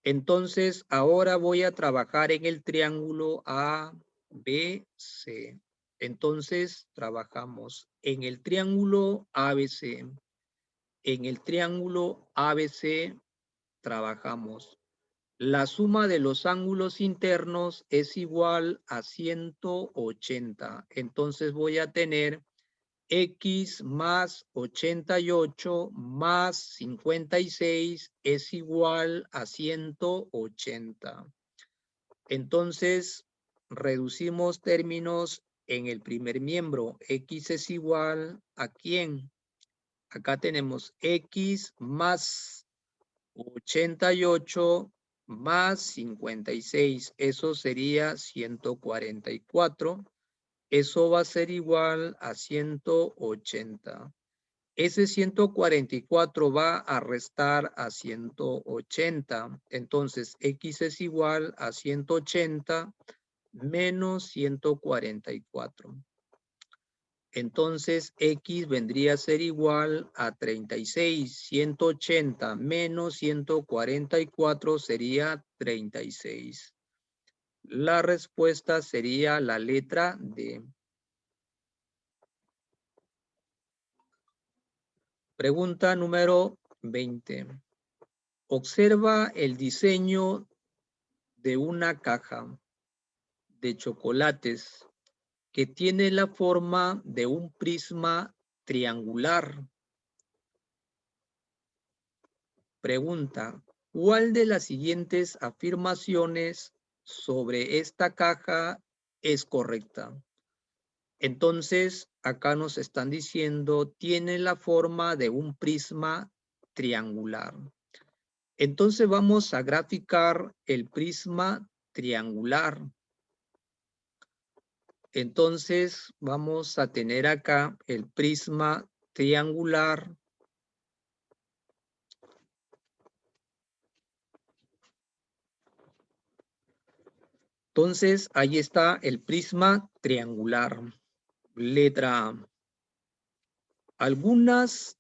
Entonces, ahora voy a trabajar en el triángulo ABC. Entonces, trabajamos en el triángulo ABC. En el triángulo ABC trabajamos. La suma de los ángulos internos es igual a 180. Entonces voy a tener X más 88 más 56 es igual a 180. Entonces, reducimos términos en el primer miembro. X es igual a ¿quién? Acá tenemos X más 88 más 56. Eso sería 144. Eso va a ser igual a 180. Ese 144 va a restar a 180. Entonces, X es igual a 180 menos 144. Entonces, X vendría a ser igual a 36. 180 menos 144 sería 36. La respuesta sería la letra D. Pregunta número 20. Observa el diseño de una caja de chocolates que tiene la forma de un prisma triangular. Pregunta, ¿cuál de las siguientes afirmaciones sobre esta caja es correcta? Entonces, acá nos están diciendo, tiene la forma de un prisma triangular. Entonces vamos a graficar el prisma triangular. Entonces vamos a tener acá el prisma triangular. Entonces ahí está el prisma triangular. Letra A. Algunas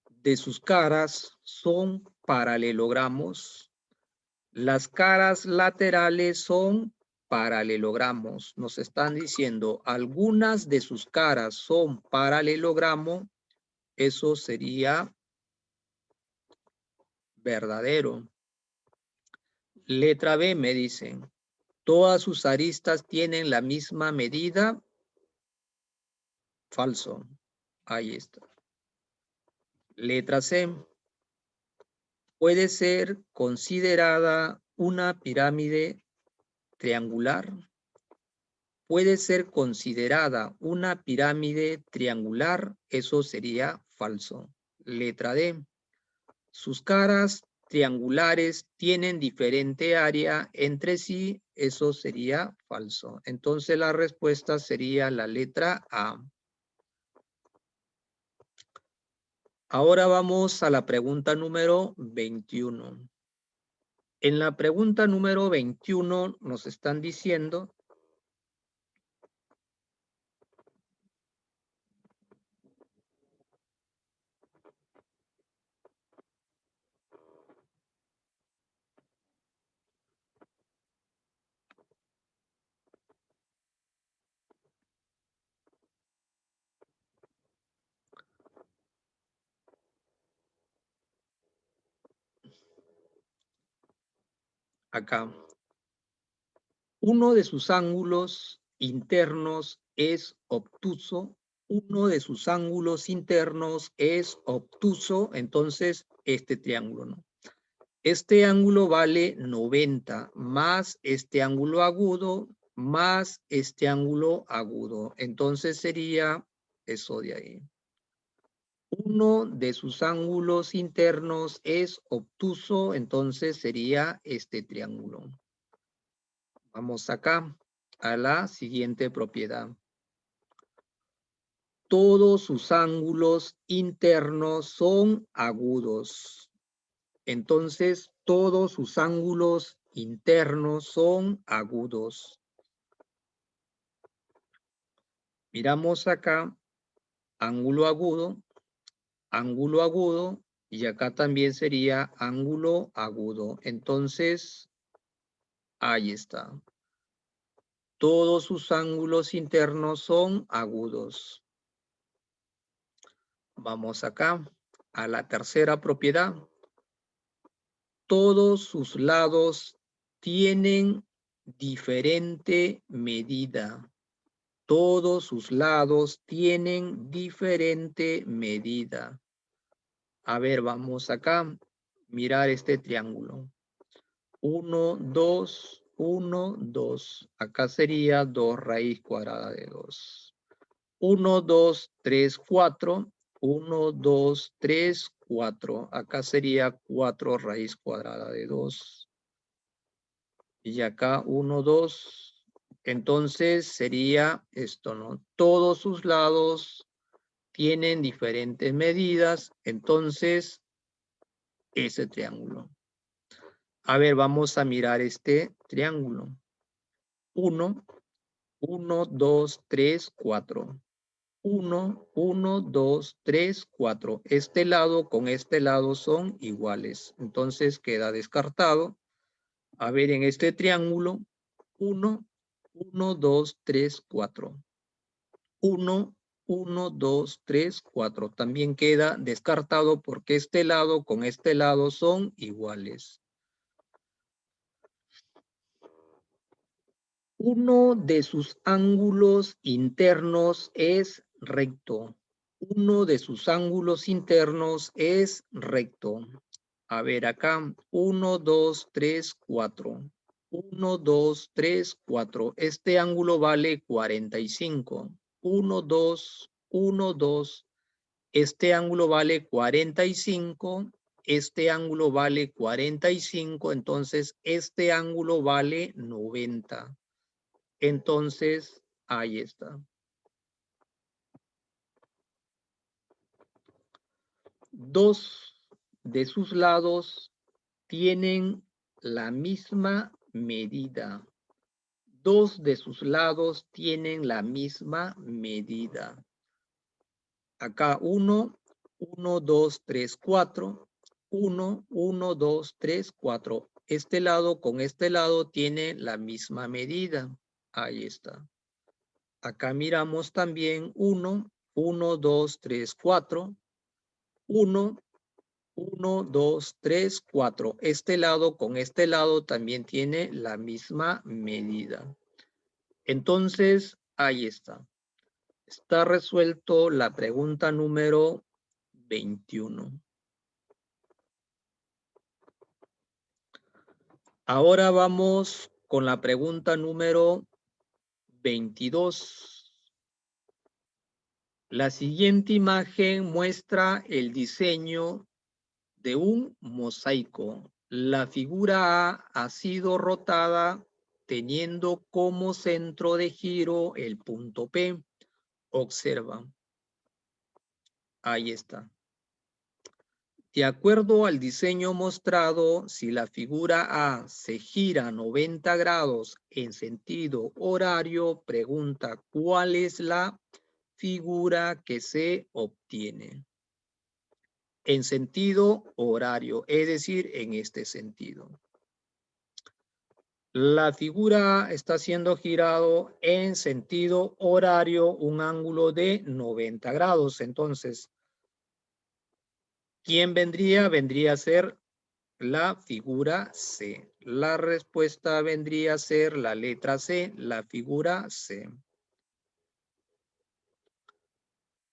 de sus caras son paralelogramos. Las caras laterales son paralelogramos. Nos están diciendo algunas de sus caras son paralelogramo. Eso sería verdadero. Letra B me dicen, ¿todas sus aristas tienen la misma medida? Falso. Ahí está. Letra C. ¿Puede ser considerada una pirámide triangular? Puede ser considerada una pirámide triangular. Eso sería falso. Letra D. Sus caras triangulares tienen diferente área entre sí. Eso sería falso. Entonces la respuesta sería la letra A. Ahora vamos a la pregunta número 21. En la pregunta número 21 nos están diciendo acá, uno de sus ángulos internos es obtuso, uno de sus ángulos internos es obtuso, entonces este triángulo, ¿no? Este ángulo vale 90 más este ángulo agudo más este ángulo agudo. Entonces sería eso de ahí. Uno de sus ángulos internos es obtuso, entonces sería este triángulo. Vamos acá a la siguiente propiedad. Todos sus ángulos internos son agudos. Entonces, todos sus ángulos internos son agudos. Miramos acá, ángulo agudo, y acá también sería ángulo agudo. Entonces, ahí está. Todos sus ángulos internos son agudos. Vamos acá a la tercera propiedad. Todos sus lados tienen diferente medida. Todos sus lados tienen diferente medida. A ver, vamos acá. Mirar este triángulo. 1, 2, 1, 2. Acá sería 2 raíz cuadrada de 2. 1, 2, 3, 4. 1, 2, 3, 4. Acá sería 4 raíz cuadrada de 2. Y acá 1, 2. Entonces sería esto, ¿no? Todos sus lados tienen diferentes medidas. Entonces, ese triángulo. A ver, vamos a mirar este triángulo. 1, 1, 2, 3, 4. 1, 1, 2, 3, 4. Este lado con este lado son iguales. Entonces queda descartado. A ver, en este triángulo, 1, 1, 2, 3, 4. 1, 1, 2, 3, 4. También queda descartado porque este lado con este lado son iguales. Uno de sus ángulos internos es recto. Uno de sus ángulos internos es recto. A ver acá, 1, 2, 3, 4. 1, 2, 3, 4. Este ángulo vale 45. 1, 2, 1, 2. Este ángulo vale 45. Este ángulo vale 45. Entonces, este ángulo vale 90. Entonces, ahí está. Dos de sus lados tienen la misma medida. Dos de sus lados tienen la misma medida. Acá 1, 1, 2, 3, 4. 1, 1, 2, 3, 4. Este lado con este lado tiene la misma medida. Ahí está. Acá miramos también 1, 1, 2, 3, 4. 1, 1, 2, 3, 4. Este lado con este lado también tiene la misma medida. Entonces, ahí está. Está resuelto la pregunta número 21. Ahora vamos con la pregunta número 22. La siguiente imagen muestra el diseño de un mosaico. La figura A ha sido rotada teniendo como centro de giro el punto P. Observa. Ahí está. De acuerdo al diseño mostrado, si la figura A se gira 90 grados en sentido horario, pregunta cuál es la figura que se obtiene. En sentido horario, es decir, en este sentido. La figura está siendo girado en sentido horario, un ángulo de 90 grados. Entonces, ¿quién vendría? Vendría a ser la figura C. La respuesta vendría a ser la letra C, la figura C.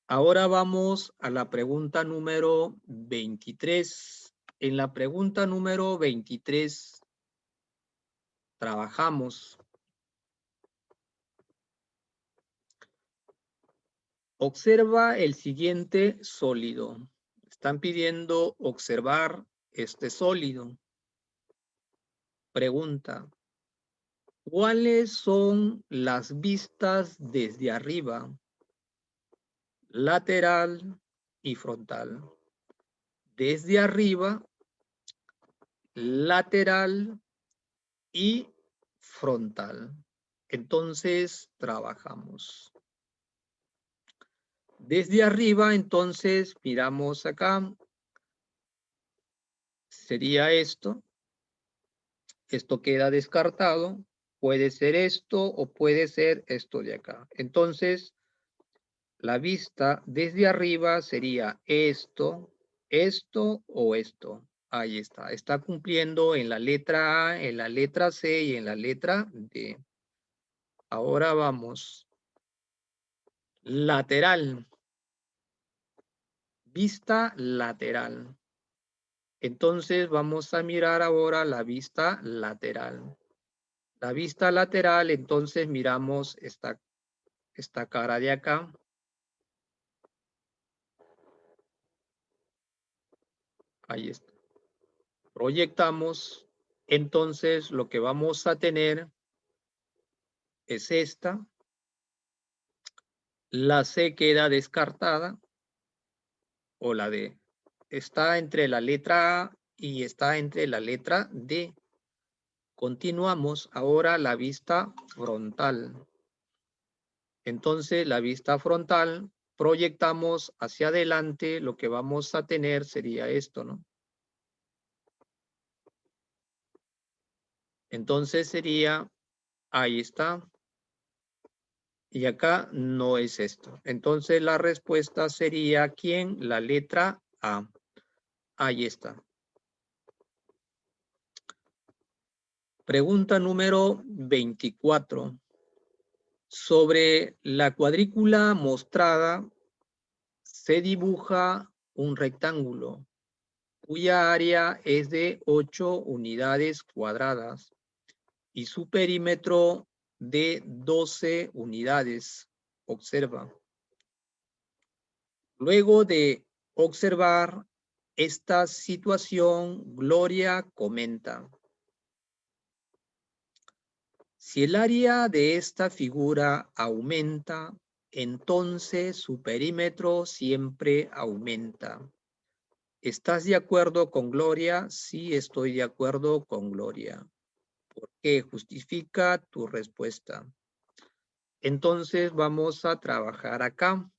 Ahora vamos a la pregunta número 23. En la pregunta número 23 trabajamos. Observa el siguiente sólido. Están pidiendo observar este sólido. Pregunta, ¿cuáles son las vistas desde arriba, lateral y frontal? Desde arriba, lateral y frontal. Entonces, trabajamos. Desde arriba, entonces, miramos acá. Sería esto. Esto queda descartado. Puede ser esto o puede ser esto de acá. Entonces, la vista desde arriba sería esto, esto o esto. Ahí está. Está cumpliendo en la letra A, en la letra C y en la letra D. Ahora vamos. Lateral. Vista lateral. Entonces vamos a mirar ahora la vista lateral. La vista lateral, entonces miramos esta cara de acá. Ahí está. Proyectamos. Entonces lo que vamos a tener es esta. La C queda descartada. O la D. Está entre la letra A y está entre la letra D. Continuamos ahora la vista frontal. Entonces la vista frontal, proyectamos hacia adelante, lo que vamos a tener sería esto, ¿no? Entonces sería, ahí está. Y acá no es esto. Entonces la respuesta sería, ¿quién? La letra A. Ahí está. Pregunta número 24. Sobre la cuadrícula mostrada se dibuja un rectángulo cuya área es de 8 unidades cuadradas y su perímetro de 12 unidades. Observa. Luego de observar esta situación, Gloria comenta: si el área de esta figura aumenta, entonces su perímetro siempre aumenta. ¿Estás de acuerdo con Gloria? Sí, estoy de acuerdo con Gloria. ¿Por qué? Justifica tu respuesta. Entonces vamos a trabajar acá.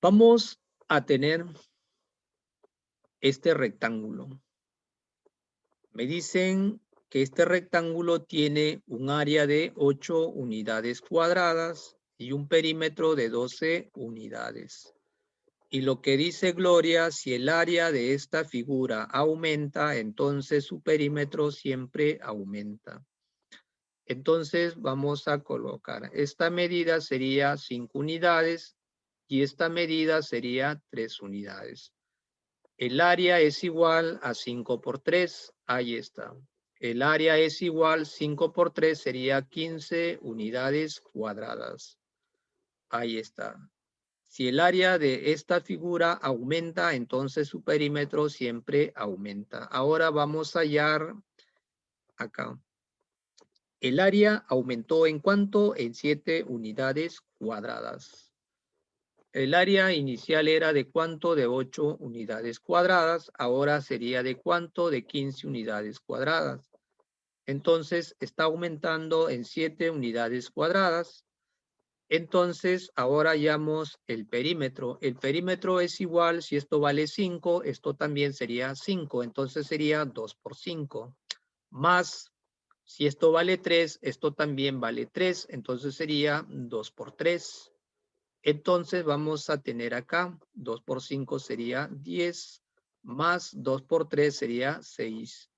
Vamos a tener este rectángulo. Me dicen que este rectángulo tiene un área de 8 unidades cuadradas y un perímetro de 12 unidades. Y lo que dice Gloria, si el área de esta figura aumenta, entonces su perímetro siempre aumenta. Entonces vamos a colocar, esta medida sería 5 unidades y esta medida sería 3 unidades. El área es igual a 5 por 3, ahí está. El área es igual, 5 por 3 sería 15 unidades cuadradas. Ahí está. Si el área de esta figura aumenta, entonces su perímetro siempre aumenta. Ahora vamos a hallar acá. El área aumentó ¿en cuánto? En 7 unidades cuadradas. El área inicial era de ¿cuánto? De 8 unidades cuadradas. Ahora sería de ¿cuánto? De 15 unidades cuadradas. Entonces está aumentando en 7 unidades cuadradas. Entonces ahora hallamos el perímetro. El perímetro es igual, si esto vale 5, esto también sería 5. Entonces sería 2 por 5. Más, si esto vale 3, esto también vale 3. Entonces sería 2 por 3. Entonces vamos a tener acá 2 por 5 sería 10, más 2 por 3 sería 6.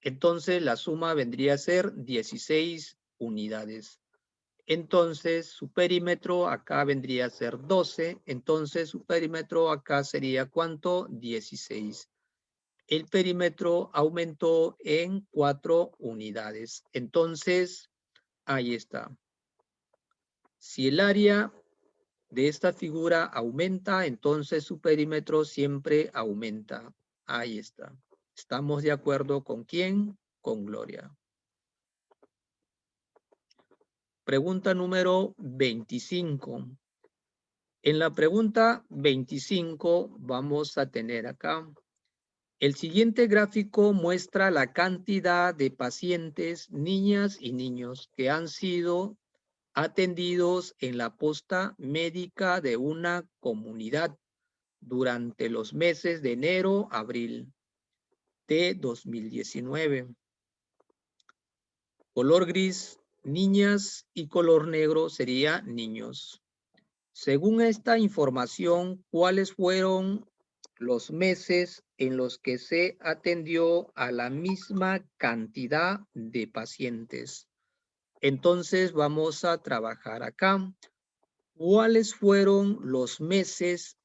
Entonces la suma vendría a ser 16 unidades. Entonces su perímetro acá vendría a ser 12. Entonces su perímetro acá sería ¿cuánto? 16. El perímetro aumentó en 4 unidades. Entonces, ahí está. Si el área de esta figura aumenta, entonces su perímetro siempre aumenta. Ahí está. ¿Estamos de acuerdo con quién? Con Gloria. Pregunta número 25. En la pregunta 25 vamos a tener acá. El siguiente gráfico muestra la cantidad de pacientes, niñas y niños que han sido atendidos en la posta médica de una comunidad durante los meses de enero a abril de 2019. Color gris, niñas, y color negro sería niños. Según esta información, ¿cuáles fueron los meses en los que se atendió a la misma cantidad de pacientes? Entonces vamos a trabajar acá. ¿Cuáles fueron los meses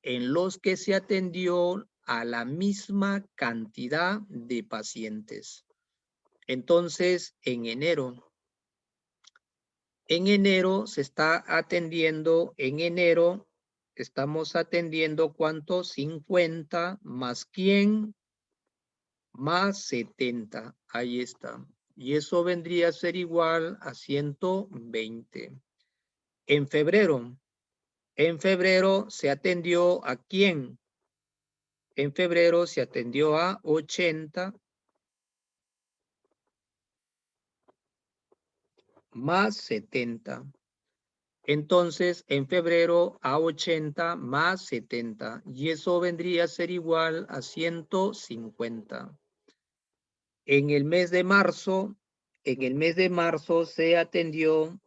en los que se atendió a la misma cantidad de pacientes. Entonces, en enero se está atendiendo, en enero estamos atendiendo ¿cuánto? 50 más ¿quién? Más 70. Ahí está. Y eso vendría a ser igual a 120. En febrero se atendió ¿a quién? En febrero se atendió a 80 más 70. Entonces, en febrero a 80 más 70. Y eso vendría a ser igual a 150. En el mes de marzo se atendió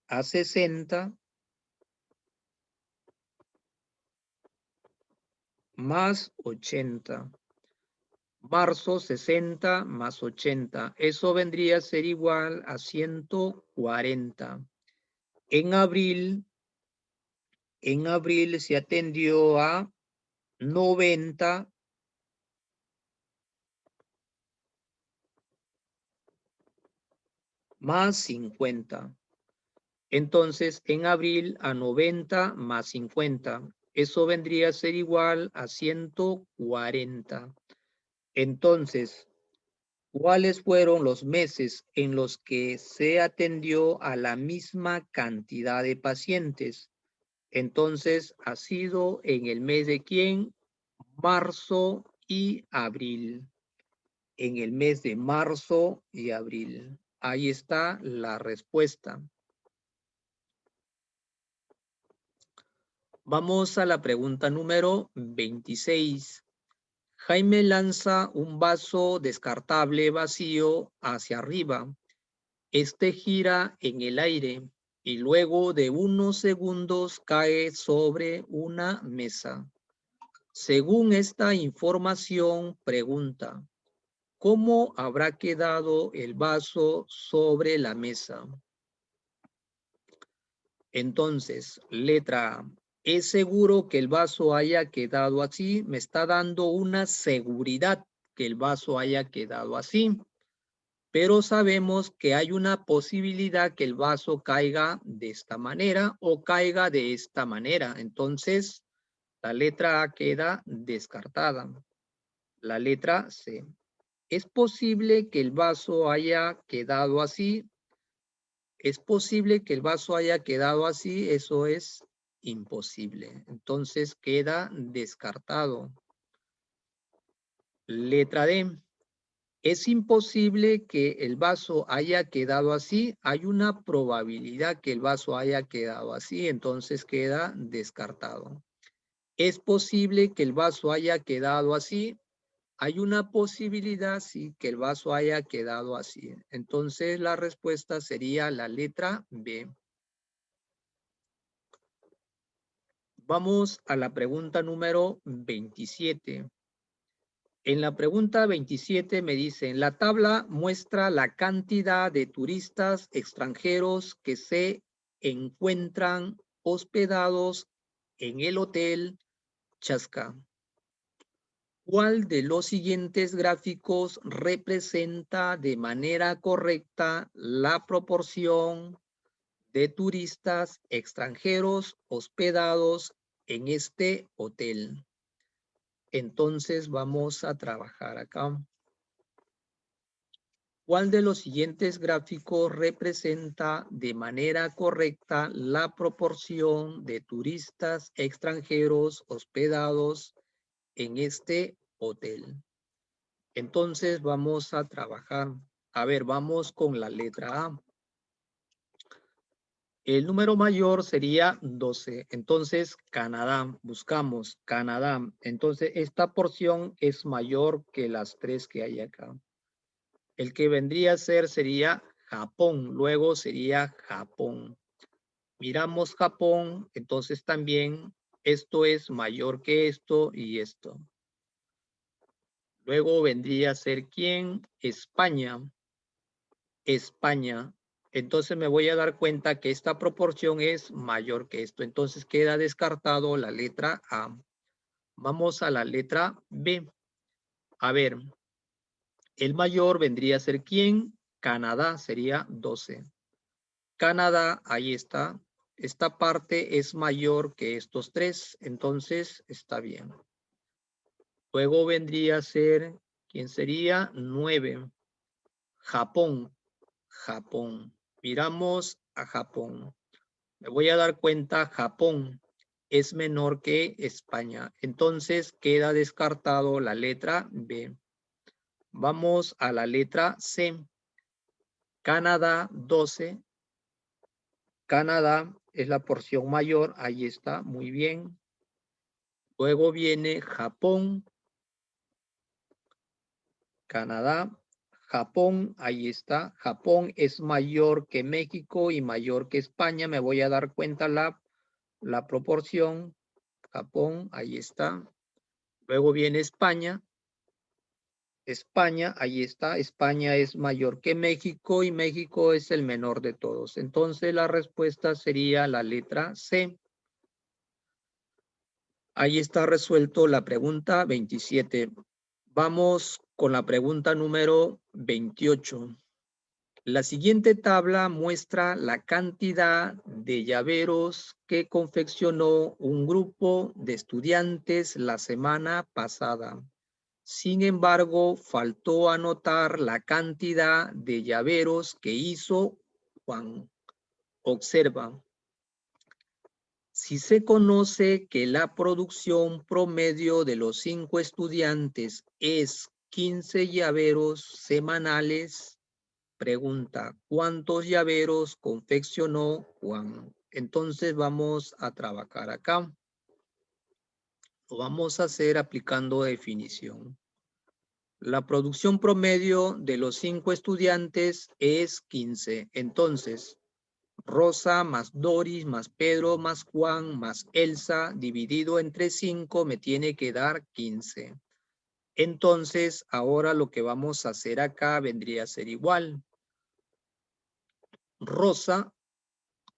a 60 más 80. Marzo 60 más 80. Eso vendría a ser igual a 140. En abril se atendió a 90 más 50. Entonces, en abril a 90 más 50. Eso vendría a ser igual a 140. Entonces, ¿cuáles fueron los meses en los que se atendió a la misma cantidad de pacientes? Entonces, ha sido en el mes de ¿quién? Marzo y abril. En el mes de marzo y abril. Ahí está la respuesta. Vamos a la pregunta número 26. Jaime lanza un vaso descartable vacío hacia arriba. Este gira en el aire y luego de unos segundos cae sobre una mesa. Según esta información, pregunta, ¿cómo habrá quedado el vaso sobre la mesa? Entonces, letra A. ¿Es seguro que el vaso haya quedado así? Me está dando una seguridad que el vaso haya quedado así. Pero sabemos que hay una posibilidad que el vaso caiga de esta manera o caiga de esta manera. Entonces, la letra A queda descartada. La letra C. ¿Es posible que el vaso haya quedado así? ¿Es posible que el vaso haya quedado así? Eso es imposible. Entonces queda descartado. Letra D. Es imposible que el vaso haya quedado así. Hay una probabilidad que el vaso haya quedado así, entonces queda descartado. Es posible que el vaso haya quedado así. Hay una posibilidad, sí, que el vaso haya quedado así. Entonces la respuesta sería la letra B. Vamos a la pregunta número 27. En la pregunta 27 me dicen, la tabla muestra la cantidad de turistas extranjeros que se encuentran hospedados en el hotel Chasca. ¿Cuál de los siguientes gráficos representa de manera correcta la proporción de turistas extranjeros hospedados en este hotel? Entonces vamos a trabajar acá. ¿Cuál de los siguientes gráficos representa de manera correcta la proporción de turistas extranjeros hospedados en este hotel? Entonces vamos a trabajar. A ver, vamos con la letra A. El número mayor sería 12. Entonces, Canadá. Buscamos Canadá. Entonces, esta porción es mayor que las 3 que hay acá. El que vendría a ser sería Japón. Luego sería Japón. Miramos Japón. Entonces, también esto es mayor que esto y esto. Luego vendría a ser ¿quién? España. España. Entonces me voy a dar cuenta que esta proporción es mayor que esto. Entonces queda descartado la letra A. Vamos a la letra B. A ver, el mayor vendría a ser ¿quién? Canadá, sería 12. Canadá, ahí está. Esta parte es mayor que estos tres, entonces está bien. Luego vendría a ser, ¿quién sería? 9. Japón, Japón. Miramos a Japón. Me voy a dar cuenta, Japón es menor que España. Entonces queda descartado la letra B. Vamos a la letra C. Canadá, 12. Canadá es la porción mayor. Ahí está, muy bien. Luego viene Japón. Canadá, Japón, ahí está. Japón es mayor que México y mayor que España. Me voy a dar cuenta la proporción. Japón, ahí está. Luego viene España. España, ahí está. España es mayor que México y México es el menor de todos. Entonces la respuesta sería la letra C. Ahí está resuelto la pregunta 27. Vamos con la pregunta número 28. La siguiente tabla muestra la cantidad de llaveros que confeccionó un grupo de estudiantes la semana pasada. Sin embargo, faltó anotar la cantidad de llaveros que hizo Juan. Observa. Si se conoce que la producción promedio de los 5 estudiantes es 15 llaveros semanales, pregunta, ¿cuántos llaveros confeccionó Juan? Entonces vamos a trabajar acá. Lo vamos a hacer aplicando definición. La producción promedio de los 5 estudiantes es 15. Entonces, Rosa más Doris más Pedro más Juan más Elsa dividido entre 5 me tiene que dar 15. Entonces, ahora lo que vamos a hacer acá vendría a ser igual. Rosa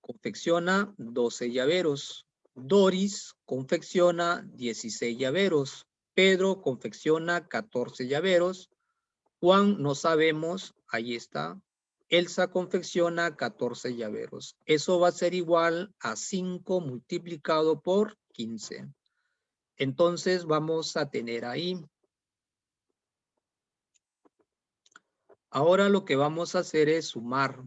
confecciona 12 llaveros. Doris confecciona 16 llaveros. Pedro confecciona 14 llaveros. Juan no sabemos, ahí está. Elsa confecciona 14 llaveros. Eso va a ser igual a 5 multiplicado por 15. Entonces vamos a tener ahí. Ahora lo que vamos a hacer es sumar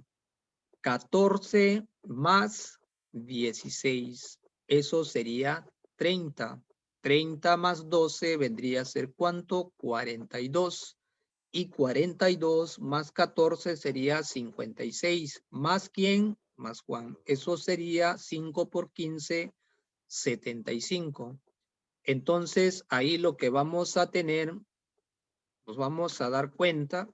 14 más 16. Eso sería 30. 30 más 12 vendría a ser ¿cuánto? 42. Y 42 más 14 sería 56. ¿Más quién? Más Juan. Eso sería 5 por 15, 75. Entonces, ahí lo que vamos a tener, nos vamos a dar cuenta,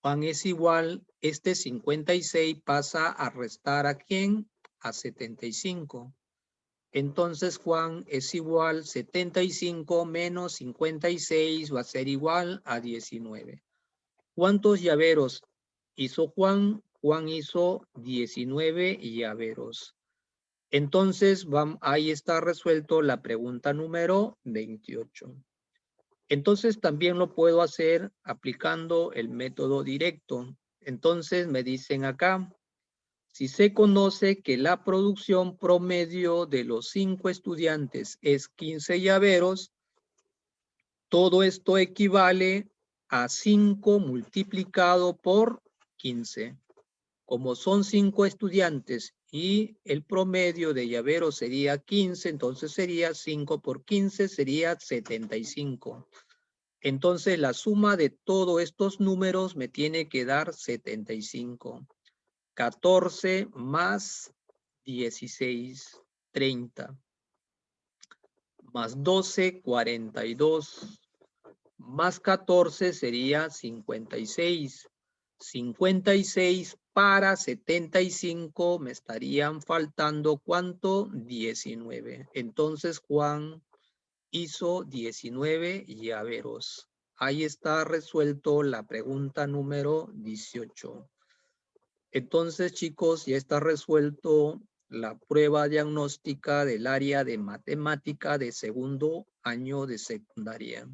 Juan es igual, este 56 pasa a restar ¿a quién? A 75. Entonces Juan es igual, 75 menos 56 va a ser igual a 19. ¿Cuántos llaveros hizo Juan? Juan hizo 19 llaveros. Entonces, ahí está resuelto la pregunta número 28. Entonces, también lo puedo hacer aplicando el método directo. Entonces, me dicen acá, si se conoce que la producción promedio de los 5 estudiantes es 15 llaveros, todo esto equivale a 5 multiplicado por 15. Como son 5 estudiantes y el promedio de llaveros sería 15, entonces sería 5 por 15, sería 75. Entonces la suma de todos estos números me tiene que dar 75. 14 más 16, 30. Más 12, 42. Más 14 sería 56. 56 para 75 me estarían faltando ¿cuánto? 19. Entonces Juan hizo 19 llaveros. Ahí está resuelto la pregunta número 18. Entonces, chicos, ya está resuelto la prueba diagnóstica del área de matemática de segundo año de secundaria.